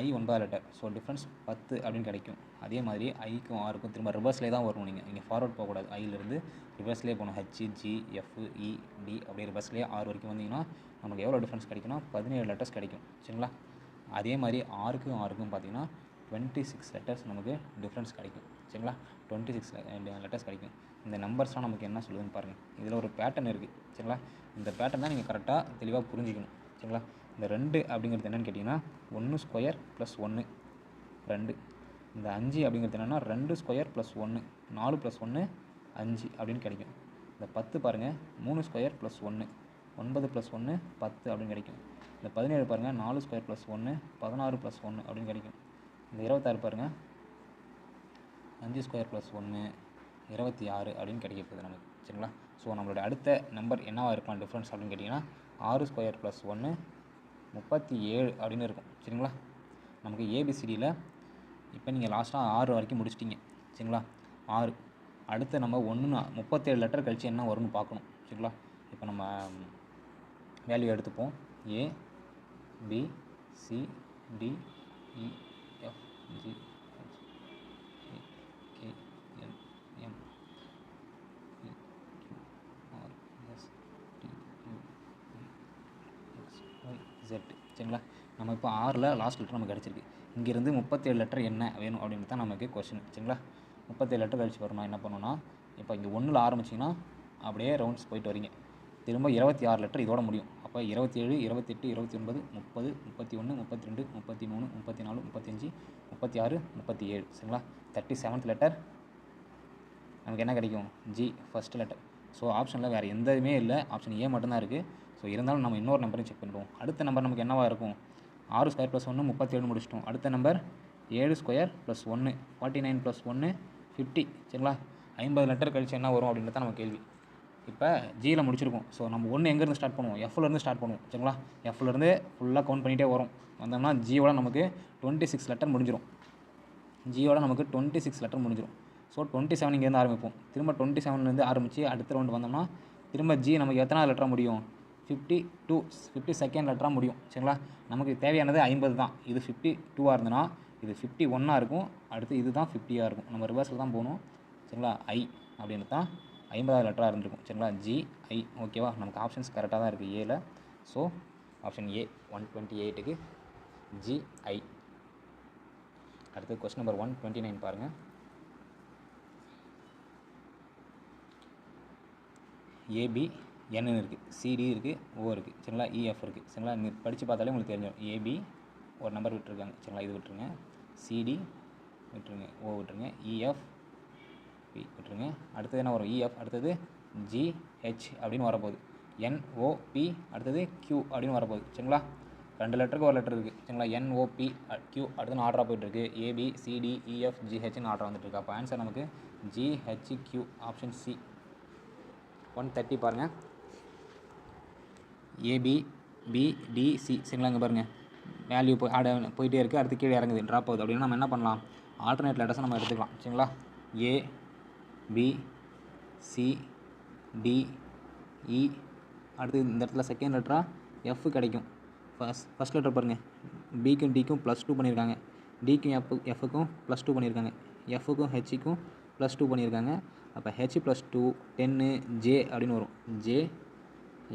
ஐ 9வது லெட்டர். ஸோ டிஃப்ரென்ஸ் 10 அப்படின்னு கிடைக்கும். அதே மாதிரி ஐக்கும் ஆருக்கும் திரும்ப ரிவர்ஸ்லேயே தான் வரணும். நீங்கள் ஃபார்வர்ட் போகக்கூடாது. ஐயிலேருந்து ரிவர்ஸ்லேயே போகணும். ஹெச், ஜி, எஃப், இ, டி அப்படியே ரிவர்ஸ்லேயே ஆறு வரைக்கும் வந்தீங்கன்னா நமக்கு எவ்வளோ டிஃப்ரென்ஸ் கிடைக்கும்னா 17 லெட்டர்ஸ் கிடைக்கும். சரிங்களா? அதே மாதிரி ஆருக்கும் பார்த்தீங்கன்னா 26 லெட்டர்ஸ் நமக்கு டிஃப்ரென்ஸ் கிடைக்கும். சரிங்களா? 26 லெட்டர்ஸ் கிடைக்கும். இந்த நம்பர்ஸ்லாம் நமக்கு என்ன சொல்லுதுன்னு பாருங்கள். இதில் ஒரு பேட்டர்ன் இருக்குது. சரிங்களா? இந்த பேட்டர்ன் தான் நீங்கள் கரெக்டாக தெளிவாக புரிஞ்சிக்கணும். சரிங்களா? இந்த 2 அப்படிங்கிறது என்னென்னு கேட்டிங்கன்னா 1 ஸ்கொயர் ப்ளஸ் 1 2. இந்த 5 அப்படிங்கிறது என்னென்னா 2 ஸ்கொயர் ப்ளஸ் 1 4 ப்ளஸ் 1 5 அப்படின்னு கிடைக்கும். இந்த 10 பாருங்கள் 3 ஸ்கொயர் ப்ளஸ் 1 9 ப்ளஸ் 1 10 அப்படின்னு கிடைக்கும். இந்த 17 பாருங்கள் 4 ஸ்கொயர் ப்ளஸ் 1 16 ப்ளஸ் 1 அப்படின்னு கிடைக்கும். இந்த 26 பாருங்கள் 5 ஸ்கொயர் ப்ளஸ் 1 26 அப்படின்னு கிடைக்க போகுது நமக்கு. சரிங்களா? ஸோ நம்மளோட அடுத்த நம்பர் என்னவாக இருக்கலாம் டிஃப்ரென்ஸ் அப்படின்னு கேட்டிங்கன்னா 6 ஸ்கொயர் ப்ளஸ் 1 37 அப்படின்னு இருக்கும். சரிங்களா? நமக்கு ஏபிசிடியில் இப்போ நீங்கள் லாஸ்ட்டாக 6 வரைக்கும் முடிச்சிட்டிங்க. சரிங்களா? 6 அடுத்து நம்ம 37 லெட்டர் கழித்து என்ன வரும்னு பார்க்கணும். சரிங்களா? இப்போ நம்ம வேல்யூ எடுத்துப்போம். A, B, C, D, E, F, G, H, I, K, L, M, P, Q, R, S, T, U, X, Y, Z. சரிங்களா? நம்ம இப்போ 6ல் லாஸ்ட் லெட்டர் நமக்கு கிடச்சிருக்கு. இங்கேருந்து 37 லெட்டர் என்ன வேணும் அப்படின்னு தான் நமக்கு கொஸ்டின். சரிங்களா? 37 லெட்டர் கழிச்சு வரணும். என்ன பண்ணணும்னா இப்போ இங்கே 1ல் ஆரம்பிச்சிங்கன்னா அப்படியே ரவுண்ட்ஸ் போயிட்டு வரீங்க. திரும்ப 26 லெட்டர் இதோட முடியும். அப்போ 27 28 29 30 31 32 33 34 35 36 37. சரிங்களா? 37th லெட்டர் நமக்கு என்ன கிடைக்கும்? G first letter. ஸோ ஆப்ஷனில் வேறு எந்ததுமே இல்லை. ஆப்ஷன் ஏ மட்டும்தான் இருக்குது. ஸோ இருந்தாலும் நம்ம இன்னொரு நம்பரையும் செக் பண்ணிடுவோம். அடுத்த நம்பர் நமக்கு என்னவாக இருக்கும்? 6 ஸ்கொயர் ப்ளஸ் 1 37 முடிச்சிட்டோம். அடுத்த நம்பர் 7 ஸ்கொயர் ப்ளஸ் 1 49 ப்ளஸ் 1 50. சரிங்களா? 50 லெட்டர் கழிச்சு என்ன வரும் அப்படின்றது தான் நம்ம கேள்வி. இப்போ ஜியில் முடிச்சிருக்கோம். ஸோ நம்ம ஒன்று எங்கேருந்து ஸ்டார்ட் பண்ணுவோம்? எஃப்லேருந்து ஸ்டார்ட் பண்ணுவோம். சரிங்களா? எஃப்லேருந்து ஃபுல்லாக கவுண்ட் பண்ணிகிட்டே வரும். வந்தோம்னா ஜியோட நமக்கு 26 லெட்டர் முடிஞ்சிடும். ஜியோட நமக்கு 26 லெட்டர் முடிஞ்சிடும். ஸோ 27 இங்கேருந்து ஆரம்பிப்போம். திரும்ப 27லேருந்து ஆரம்பித்து அடுத்த ரவுண்டு வந்தோம்னா திரும்ப ஜி நமக்கு எத்தனை லெட்டராக முடியும்? 52 லெட்டராக முடியும். சரிங்களா? நமக்கு தேவையானது 50 தான். இது 52 இருந்ததுன்னா இது 51 இருக்கும். அடுத்து இது தான் 50 இருக்கும். நம்ம ரிவர்ஸில் தான் போகணும். சரிங்களா? ஐ அப்படின்னு தான் 50வது லெட்டராக இருந்திருக்கும். சரிங்களா? ஜி, ஐ. ஓகேவா? நமக்கு ஆப்ஷன்ஸ் கரெக்டாக தான் இருக்குது ஏல. ஸோ ஆப்ஷன் ஏ 128க்கு ஜி, ஐ. அடுத்து கொஸ்டின் நம்பர் 129 பாருங்கள். ஏபி என்னு இருக்குது, சிடி இருக்குது, ஓ இருக்குது. சரிங்களா? இஎஃப் இருக்குது. சரிங்களா? நீங்கள் படித்து பார்த்தாலே உங்களுக்கு தெரிஞ்சிடும். ஏபி ஒரு நம்பர் விட்டுருக்காங்க. சரிங்களா? இது விட்டுருங்க. சிடி விட்டுருங்க. ஓ விட்டுருங்க. இஎஃப் பி விட்டுருங்க. அடுத்தது என்ன வரும்? இஎஃப். அடுத்தது ஜிஹெச் அப்படின்னு வரப்போகுது. என்ஓபி அடுத்தது கியூ அப்படின்னு வரப்போகுது. சரிங்களா? 2 லெட்டருக்கு ஒரு லெட்டர் இருக்குது. சரிங்களா? என்ஓபி கியூ அடுத்து ஆர்டராக போயிட்டுருக்கு. ஏபி சிடி இஎஃப் ஜிஹெச்னு ஆர்டர் வந்துட்டுருக்கு. அப்போ ஆன்சர் நமக்கு ஜிஹெச்கியூ ஆப்ஷன் சி. 130 பாருங்கள். AB BDC. சரிங்களா? இங்கே பாருங்கள் வேல்யூ போயிட்டே இருக்குது. அடுத்து கீழே இறங்குது, ட்ராப் ஆகுது. அப்படின்னா நம்ம என்ன பண்ணலாம்? ஆல்டர்னேட் லெட்டர்ஸை நம்ம எடுத்துக்கலாம். சரிங்களா? ஏ, பி, சி, டி, இ. அடுத்து இந்த இடத்துல செகண்ட் லெட்டராக எஃப் கிடைக்கும். ஃபஸ்ட் லெட்டர் பாருங்கள். பிக்கும் டிக்கும் +2 பண்ணியிருக்காங்க. டிக்கும் எஃப்க்கும் +2 பண்ணியிருக்காங்க. எஃப்க்கும் ஹெச்சுக்கும் +2 பண்ணியிருக்காங்க. அப்போ ஹெச் +2 10 ஜே அப்படின்னு வரும். ஜே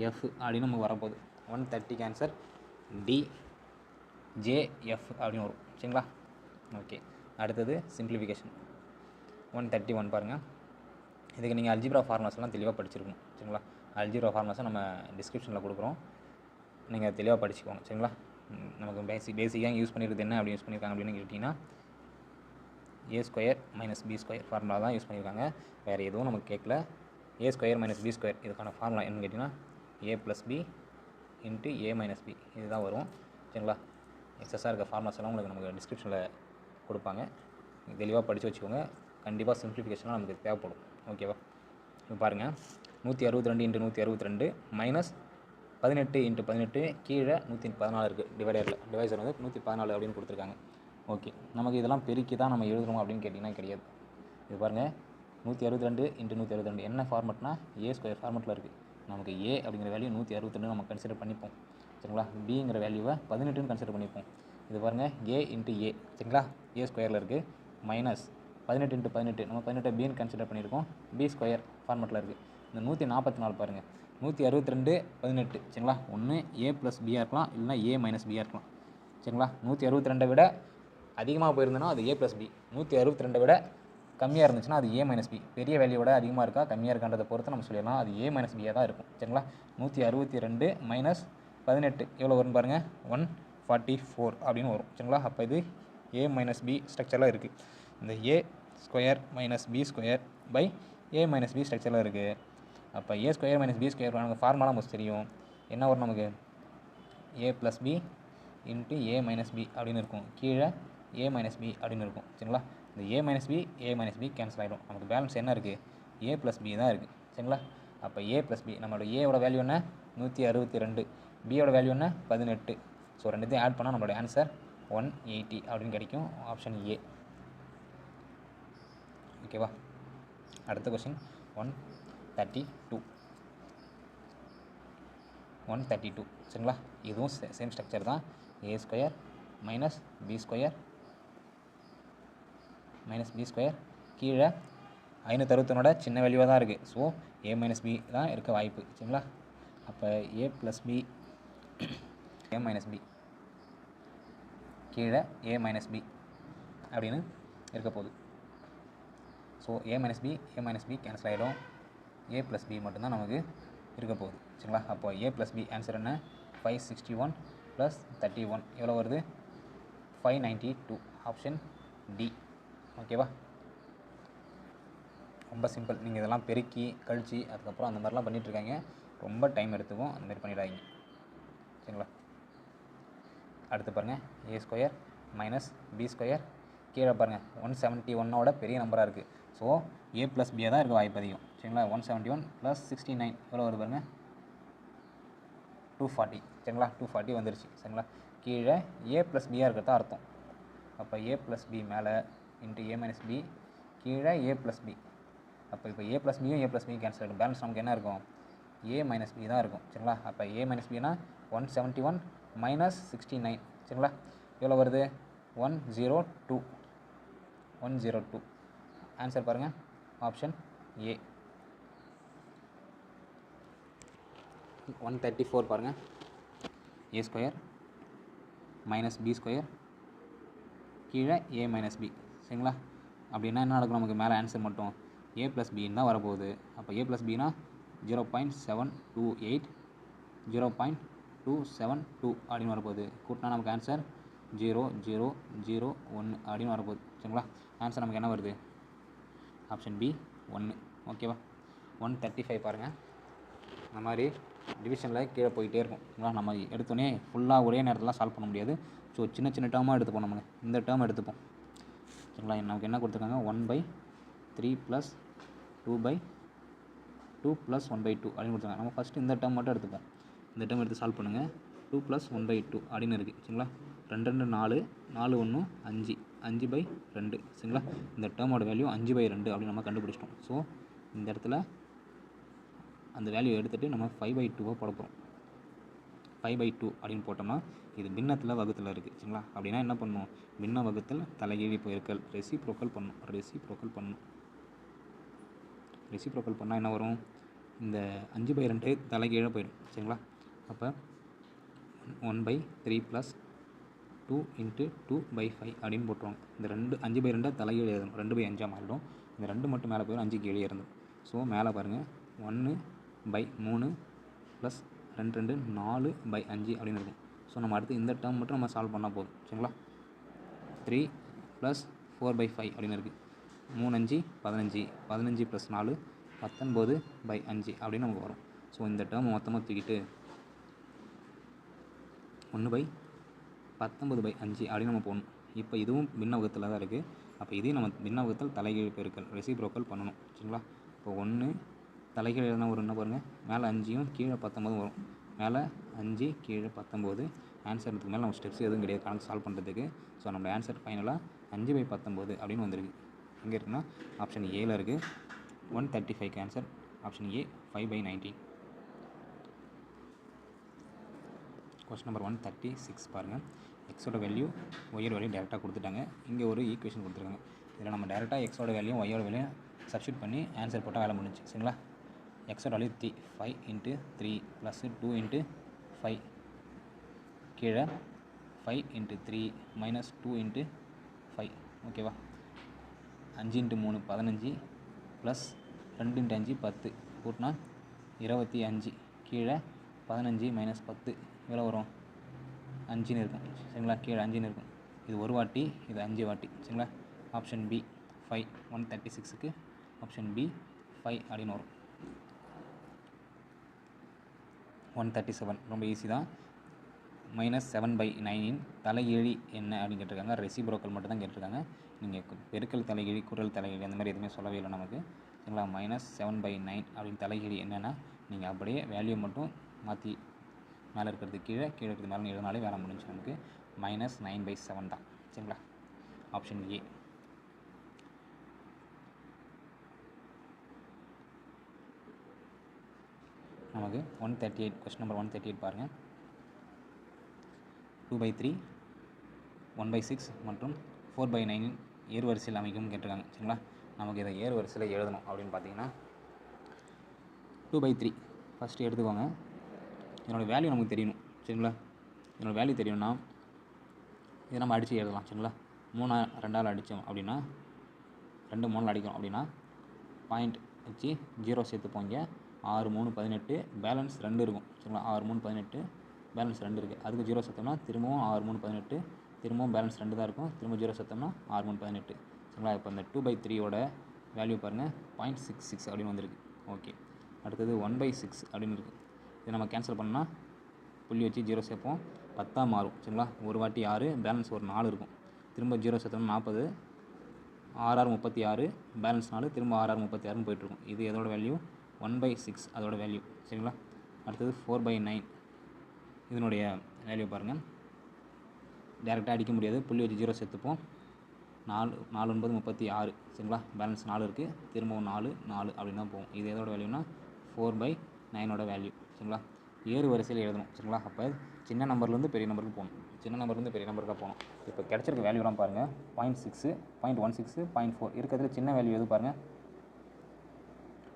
எஃப் அப்படின்னு நமக்கு வரப்போகுது. 130 ஆன்சர் டி ஜேஎஃப் அப்படின்னு வரும். சரிங்களா? ஓகே. அடுத்தது சிம்பிளிஃபிகேஷன் 131 பாருங்கள். இதுக்கு நீங்கள் அல்ஜிப்ரா ஃபார்முலாஸ்லாம் தெளிவாக படிச்சிருக்கணும். சரிங்களா? அல்ஜிப்ரா ஃபார்முலாஸை நம்ம டிஸ்கிரிப்ஷனில் கொடுக்குறோம். நீங்கள் தெளிவாக படிச்சுக்கோங்க. சரிங்களா? நமக்கு பேசிக்காக யூஸ் பண்ணியிருக்கிறது என்ன அப்படி யூஸ் பண்ணியிருக்காங்க அப்படின்னு கேட்டிங்கன்னா A square minus B square formula தான் யூஸ் பண்ணியிருக்காங்க. வேறு எதுவும் நமக்கு கேட்கல. A square minus B square இதுக்கான ஃபார்முலா என்னன்னு கேட்டிங்கன்னா A plus B into A minus B இதுதான் வரும். சரிங்களா? எக்ஸஸாக இருக்க ஃபார்முலாஸ் எல்லாம் உங்களுக்கு நமக்கு டிஸ்கிரிப்ஷனில் கொடுப்பாங்க. தெளிவாக படித்து வச்சுக்கோங்க. கண்டிப்பாக சிம்பிளிஃபிகேஷனாக நமக்கு தேவைப்படும். ஓகேவா? இப்போ பாருங்கள் 162 × 162 மைனஸ் 18 × 18 கீழே 114 இருக்குது. டிவைசர் வந்து 114 அப்படின்னு கொடுத்துருக்காங்க. ஓகே, நமக்கு இதெல்லாம் பெருக்கி தான் நம்ம எழுதுறோம் அப்படின்னு கேட்டிங்கன்னா கிடையாது. இது பாருங்கள், 162 × 162 என்ன ஃபார்மெட்னா ஏ ஸ்கொயர் ஃபார்மெட்டில் இருக்குது. நமக்கு ஏ அப்படிங்கிற வேல்யூ 162 நம்ம கன்சிடர் பண்ணிப்போம் சரிங்களா. பிங்கிற வேல்யூவை 18ன்னு கன்சிடர் பண்ணிப்போம். இது பாருங்கள், ஏ இன்ட்டு ஏ சரிங்களா, ஏ ஸ்கொயரில் இருக்குது, மைனஸ் 18 × 18 நம்ம 18 பின்னு கன்சிடர் பண்ணியிருக்கோம், பி ஸ்கொயர் ஃபார்மெட்டில் இருக்குது. இந்த 144 பாருங்கள், 162 18 சரிங்களா. ஒன்று ஏ ப்ளஸ் பியாக இருக்கலாம், இல்லைனா ஏ மைனஸ் பியாக இருக்கலாம் சரிங்களா. 162 விட அதிகமாக போயிருந்ததுன்னா அது ஏ ப்ளஸ் பி, 162 விட கம்மியாக இருந்துச்சுன்னா அது ஏ மைனஸ் பி. பெரிய வேல்யூவோட அதிகமாக இருக்கா கம்மியாக இருக்கான்றதை பொறுத்து நம்ம சொல்லிடலாம் அது ஏ மைனஸ் பியாக தான் இருக்கும் சரிங்களா. 162 மைனஸ் 18 எவ்வளோ வரும்னு பாருங்கள், 144 அப்படின்னு வரும் சரிங்களா. அப்போ இது ஏ மைனஸ் பி ஸ்ட்ரக்சரில் இருக்குது. இந்த A square minus B square by A minus B ஸ்ட்ரக்சரில் இருக்குது. அப்போ A square minus B square நமக்கு ஃபார்முலா நமக்கு தெரியும். என்ன வரும் நமக்கு, A plus B into A minus B அப்படின்னு இருக்கும், கீழே ஏ மைனஸ் பி அப்படின்னு இருக்கும் சரிங்களா. இந்த ஏ மைனஸ் பி கேன்சல் ஆகிடும். நமக்கு பேலன்ஸ் என்ன இருக்குது, ஏ ப்ளஸ் பி தான் இருக்குது சரிங்களா. அப்போ ஏ ப்ளஸ் பி, நம்மளோட ஏவோட வேல்யூ என்ன 162, பியோட வேல்யூ என்ன 18. ஸோ ரெண்டுத்தையும் ஆட் பண்ணால் நம்மளோட ஆன்சர் 180 அப்படின்னு கிடைக்கும், ஆப்ஷன் ஏ. ஓகேவா. அடுத்த கொஸ்டின் 132 சரிங்களா. இதுவும் சேம் ஸ்ட்ரக்சர் தான், A square minus B square minus B square, கீழே 561 சின்ன வேல்யூவாக தான் இருக்குது. ஸோ ஏ மைனஸ் பி தான் இருக்க வாய்ப்பு சரிங்களா. அப்போ ஏ plus B A minus B, கீழே ஏ மைனஸ் பி அப்படின்னு இருக்க போகுது. ஸோ ஏ மைனஸ் பி கேன்சல் ஆகிடும், ஏ ப்ளஸ் பி மட்டும்தான் நமக்கு இருக்க போகுது சரிங்களா. அப்போ ஏ ப்ளஸ் பி ஆன்சர் என்ன, 561 + 31 எவ்வளோ வருது, 592, ஆப்ஷன் டி. ஓகேவா. ரொம்ப சிம்பிள். நீங்கள் இதெல்லாம் பெருக்கி கழிச்சு அதுக்கப்புறம் அந்த மாதிரிலாம் பண்ணிகிட்ருக்காங்க, ரொம்ப டைம் எடுத்துக்கும், அந்த மாதிரி பண்ணிடாதீங்க சரிங்களா. அடுத்து பாருங்கள், ஏ ஸ்கொயர் மைனஸ் பி ஸ்கொயர், கீழே பாருங்கள் 171 பெரிய நம்பராக இருக்குது. ஸோ ஏ ப்ளஸ் பியாக தான் இருக்க வாய்ப்பு அதிகம் சரிங்களா. 171 + 69 எவ்வளோ வருது பாருங்கள், 240 சரிங்களா. 240 வந்துருச்சு சரிங்களா. கீழே ஏ ப்ளஸ் பியாக இருக்கிறதா அர்த்தம். அப்போ ஏ ப்ளஸ் பி மேலே இன்ட்டு ஏ மைனஸ் பி, கீழே ஏ ப்ளஸ் பி. அப்போ இப்போ ஏ ப்ளஸ் பியும் ஏ ப்ளஸ் பியும் கேன்சல் ஆகிடும். பேலன்ஸ் நமக்கு என்ன இருக்கும், ஏ மைனஸ் பி தான் இருக்கும் சரிங்களா. அப்போ ஏ மைனஸ் பினா 171 மைனஸ் 69 சரிங்களா. எவ்வளோ வருது, 102. ஆன்சர் பாருங்கள், ஆப்ஷன் ஏ. 134 பாருங்கள், ஏ ஸ்கொயர் மைனஸ் பி ஸ்கொயர், கீழே ஏ மைனஸ் பி சரிங்களா. அப்படின்னா என்ன நடக்கும், நமக்கு மேலே ஆன்சர் மட்டும் ஏ ப்ளஸ் பின்னு தான் வரப்போகுது. அப்போ ஏ ப்ளஸ் பின்னா 0.728 0.272 அப்படின்னு வரப்போகுது. கூட்டினா நமக்கு ஆன்சர் 0001 அப்படின்னு வரப்போகுது சரிங்களா. ஆன்சர் நமக்கு என்ன வருது, ஆப்ஷன் பி 1. ஓகேவா. 135 பாருங்கள், இந்த மாதிரி டிவிஷனில் கீழே போயிட்டே இருக்கும் சரிங்களா. நம்ம எடுத்தோடனே ஃபுல்லாக ஒரே நேரத்தில் சால்வ் பண்ண முடியாது. ஸோ சின்ன சின்ன டேர்மாக எடுத்துப்போம். நம்ம இந்த டேர்ம் எடுத்துப்போம் சரிங்களா. நமக்கு என்ன கொடுத்துருக்காங்க, 1/3 + 2/2 + 1/2 அப்படின்னு கொடுத்துருக்காங்க. நம்ம ஃபஸ்ட்டு இந்த டேர்ம் மட்டும் எடுத்துப்போம். இந்த டேர்ம் எடுத்து சால்வ் பண்ணுங்கள். 2 + 1/2 அப்படின்னு இருக்குது சரிங்களா. 2 2 4 4 1 5 5/2 சரிங்களா. இந்த டேர்மோட வேல்யூ 5/2 அப்படின்னு நம்ம கண்டுபிடிச்சிட்டோம். ஸோ இந்த இடத்துல அந்த வேல்யூ எடுத்துகிட்டு நம்ம 5/2 போட போகிறோம். 5/2 அப்படின்னு போட்டோம்னா இது பின்னத்தில் வகுத்தில் இருக்குது சரிங்களா. அப்படின்னா என்ன பண்ணணும், பின்ன வகுத்தில் தலைகீழி பெருக்கல் ரெசிப்ரோக்கல் பண்ணணும். ரெசிப்ரோக்கல் பண்ணால் என்ன வரும், இந்த 5/2 தலைகீழாக போயிடும் சரிங்களா. அப்போ 1/3 + 2 × 2/5 அப்படின்னு போட்டுருவாங்க. இந்த 5/2 தலைகீழ் எழுதணும், 2/5 மாறிடும். இந்த 2 மட்டும் மேலே போயிடும், 5 கீழே இருந்தோம். ஸோ மேலே பாருங்கள் 1/3 + 2 2 4/5 அப்படின்னு இருக்கும். ஸோ நம்ம அடுத்து இந்த டேர்ம் மட்டும் நம்ம சால்வ் பண்ணால் போதும் சரிங்களா. 3 + 4/5 அப்படின்னு இருக்குது. 3 5 15 15 + 4 19/5 அப்படின்னு நமக்கு வரும். ஸோ இந்த டேர்ம் மொத்தமாக தூக்கிட்டு 1/19/5 அப்படின்னு நம்ம போடணும். இப்போ இதுவும் பின்ன வகுத்தில் தான் இருக்குது. அப்போ இதையும் நம்ம பின்ன வகுத்தல் தலைகீழ் பெருக்கல் ரெசிப்ரோக்கல் பண்ணணும் சரிங்களா. இப்போ 1 தலைகீழ் எதுனா ஒரு என்ன பாருங்கள், மேலே 5யும் கீழே 19 வரும். மேலே 5 கீழே 19 ஆன்சருக்கு மேலே நம்ம ஸ்டெப்ஸ் எதுவும் கிடையாது கணக்கு சால்வ் பண்ணுறதுக்கு. ஸோ நம்ம ஆன்சர் ஃபைனலாக 5/19 அப்படின்னு வந்திருக்கு. எங்கே இருக்குன்னா ஆப்ஷன் ஏல இருக்குது. 135க்கு answer option A 5/19. Question number 136 பாருங்கள். எக்ஸோட வேல்யூ ஒய்யோட வேல்யூ டேரெக்டாக கொடுத்துட்டாங்க. இங்கே ஒரு ஈக்குவேஷன் கொடுத்துருக்காங்க. இதில் நம்ம டேரெக்டாக எக்ஸோட வேல்யூ ஒய்யோட வேல்யூ சப்ஸ்டியூட் பண்ணி ஆன்சர் போட்டால் வேலை முடிஞ்சு. சரிங்களா? எக்ஸோட வேல்யூ 3 5 × 3 ப்ளஸ் 2 × 5 கீழே 5 × 3 மைனஸ் 2 × 5 ஓகேவா? 5 × 3 15 ப்ளஸ் 2 × 5 10 கூட்டினா 25 கீழே 15 மைனஸ் 10 எவ்வளோ வரும்? 5ன்னு இருக்கும். சரிங்களா? கீழே 5ன்னு இருக்கும். இது ஒரு வாட்டி, இது 5 வாட்டி. சரிங்களா? Option B 5. 136க்கு ஆப்ஷன் பி 5 அப்படின்னு வரும். 137 ரொம்ப ஈஸி தான். -7/9 தலைகீழி என்ன அப்படின்னு கேட்டிருக்காங்க. ரெசிப்ரோக்கல் மட்டும் தான் கேட்டிருக்காங்க. நீங்கள் பெருக்கல் தலைகீழி குறள் தலைகீழி அந்த மாதிரி எதுவுமே சொல்லவே இல்லை நமக்கு. சரிங்களா? -7/9 அப்படின்னு தலைகீழி என்னென்னா நீங்கள் அப்படியே வேல்யூ மட்டும் மாற்றி மேலே இருக்கிறது கீழே இருக்கிறது மேலே எழுதினாலே வேலை முடிஞ்சு. நமக்கு -9/7 தான். சரிங்களா? Option A. நமக்கு 138 கொஸ்டின் நம்பர் 138 பாருங்கள். 2/3 1/6 மற்றும் 4/9 ஏறு வரிசையில் அமைக்கும் கேட்டிருக்காங்க. சரிங்களா? நமக்கு இதை ஏறு வரிசையில் எழுதணும் அப்படின்னு பார்த்தீங்கன்னா 2/3 ஃபஸ்ட்டு எடுத்துக்கோங்க. என்னோடய வேல்யூ நமக்கு தெரியணும். சரிங்களா? என்னோடய வேல்யூ தெரியணும்னா இதை நம்ம அடித்து எழுதலாம். சரிங்களா? 3 2ஆல் அடித்தோம் அப்படின்னா 2 3 அடிக்கும் அப்படின்னா பாயிண்ட் வச்சு 0 சேர்த்து போங்க. 6 3 18 பேலன்ஸ் 2 இருக்கும். சரிங்களா? 6 3 18 பேலன்ஸ் 2 இருக்குது. அதுக்கு 0 சேர்த்தோம்னா திரும்பவும் 6 3 18 திரும்பவும் பேலன்ஸ் 2 தான் இருக்கும். திரும்ப 0 சேர்த்தோம்னா 6 3 18. சரிங்களா? இப்போ இந்த 2/3யோட வேல்யூ பாருங்கள் 0.66 அப்படின்னு வந்திருக்கு. ஓகே. அடுத்தது 1/6 அப்படின்னு இருக்குது. இதை நம்ம கேன்சல் பண்ணால் புள்ளி வச்சு 0 சேர்ப்போம். 10 மாறும். சரிங்களா? ஒரு வாட்டி 6 பேலன்ஸ் ஒரு 4 இருக்கும். திரும்ப 0 சேர்த்தோம்னா 40 6 6 36 பேலன்ஸ் 4 திரும்ப 6 6 36ன்னு போயிட்டுருக்கும். இது எதோட வேல்யூ? 1/6 அதோட வேல்யூ. சரிங்களா? அடுத்தது 4/9 இதனுடைய வேல்யூ பாருங்கள். டேரெக்டாக அடிக்க முடியாது. புள்ளி வச்சு 0 சேர்த்துப்போம். 4 4 9 36. சரிங்களா? பேலன்ஸ் 4 இருக்குது. திரும்பவும் 4 4 அப்படின்னு தான் போகும். இது எதோட வேல்யூனா 4/9ஓட வேல்யூ. சரிங்களா? ஏறு வரிசையில் எழுதணும். சரிங்களா? அப்போ சின்ன நம்பர்லேருந்து பெரிய நம்பருக்கு போகணும். சின்ன நம்பர்லேருந்து பெரிய நம்பருக்காக போகணும். இப்போ கிடச்சிருக்க வேல்யூலாம் பாருங்கள். 0.6 0.16 0.4 இருக்கிறதுல சின்ன வேல்யூ எது பாருங்கள்?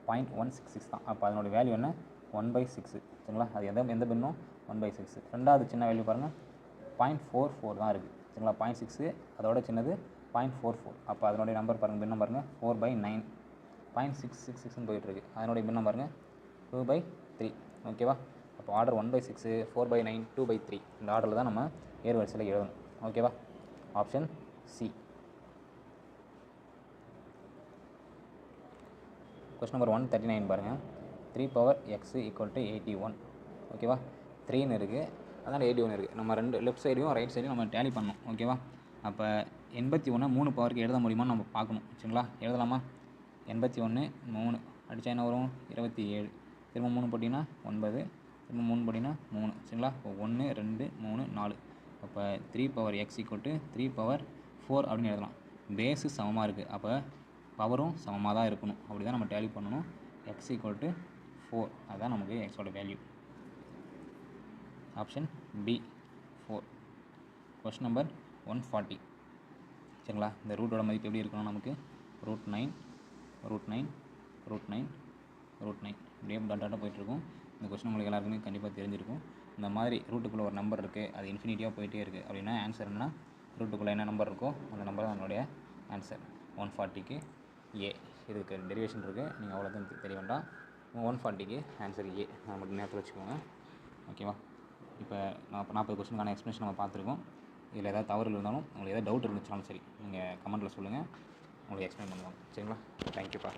0.166 தான். அப்போ அதனோட வேல்யூ என்ன? 1/6. சரிங்களா? அது எந்த பின்னும் 1/6. ரெண்டாவது சின்ன வேல்யூ பாருங்கள் 0.44 தான் இருக்குது. சரிங்களா? 0.6 அதோட சின்னது 0.44. அப்போ அதனுடைய நம்பர் பாருங்கள், பின்னம் பாருங்கள் 4/9 0.666ன்னு போயிட்டுருக்கு. அதனுடைய பின்னம் பாருங்கள் 2/3. ஓகேவா? அப்போ ஆர்டர் 1/6 4/9 2/3 இந்த ஆர்டரில் தான் நம்ம ஏறு வரிசையில் எழுதணும். ஓகேவா? Option C. கொஸ்டின் நம்பர் 139 பாருங்கள். 3/x = 81. ஓகேவா? 3ன்னு இருக்குது, அதனால் 81 இருக்குது. நம்ம ரெண்டு லெஃப்ட் சைடையும் ரைட் சைடையும் நம்ம டேலி பண்ணணும். ஓகேவா? அப்போ 81 3 பவருக்கு எழுத முடியுமான்னு நம்ம பார்க்கணும். சரிங்களா? எழுதலாமா? 81 3 அடித்தா என்ன வரும்? 27. திரும்ப 3 போட்டிங்கன்னா 9, திரும்ப 3 போட்டிங்கன்னா 3. சரிங்களா? இப்போ 1 2 3 4. அப்போ 3/x = 3/4 அப்படின்னு எழுதலாம். பேஸு சமமாக இருக்குது. அப்போ பவரும் சமமாக தான் இருக்கணும். அப்படி தான் நம்ம டேலி பண்ணணும். x = 4 அதுதான் நமக்கு எக்ஸோட value. Option B 4. Question number 140. சரிங்களா? இந்த ரூட்டோட மதிப்பு எப்படி இருக்கணும்? நமக்கு √9 √9 √9 √9 இப்படியே டாட்டாக போயிட்டுருக்கும். இந்த கொஸ்டின் உங்களுக்கு எல்லாருக்குமே கண்டிப்பாக தெரிஞ்சிருக்கும். இந்த மாதிரி ரூட்டுக்குள்ளே ஒரு நம்பர் இருக்குது, அது இன்ஃபினிட்டியாக போயிட்டே இருக்குது அப்படின்னா ஆன்சர் என்ன? ரூட்டுக்குள்ளே என்ன நம்பர் இருக்கோ அந்த நம்பர் தான் என்னுடைய ஆன்சர். 140க்கு ஏ. இதுக்கு டெரிவேஷன் இருக்குது, நீங்கள் அவ்வளோதான் தெரிய வேண்டாம். 140க்கு ஆன்சர் ஏ நமக்கு நேரத்தில் வச்சுக்கோங்க. ஓகேவா? இப்போ 40 கொஸ்டினுக்கான எக்ஸ்ப்ளனேஷன் நம்ம பார்த்துருக்கோம். இதில் ஏதாவது தவறு இருந்தாலும் உங்களுக்கு ஏதாவது டவுட் இருந்துச்சுனாலும் சரி நீங்கள் கமெண்ட்டில் சொல்லுங்கள், உங்களுக்கு எக்ஸ்பிளைன் பண்ணுவாங்க. சரிங்களா? தேங்க்யூப்பா.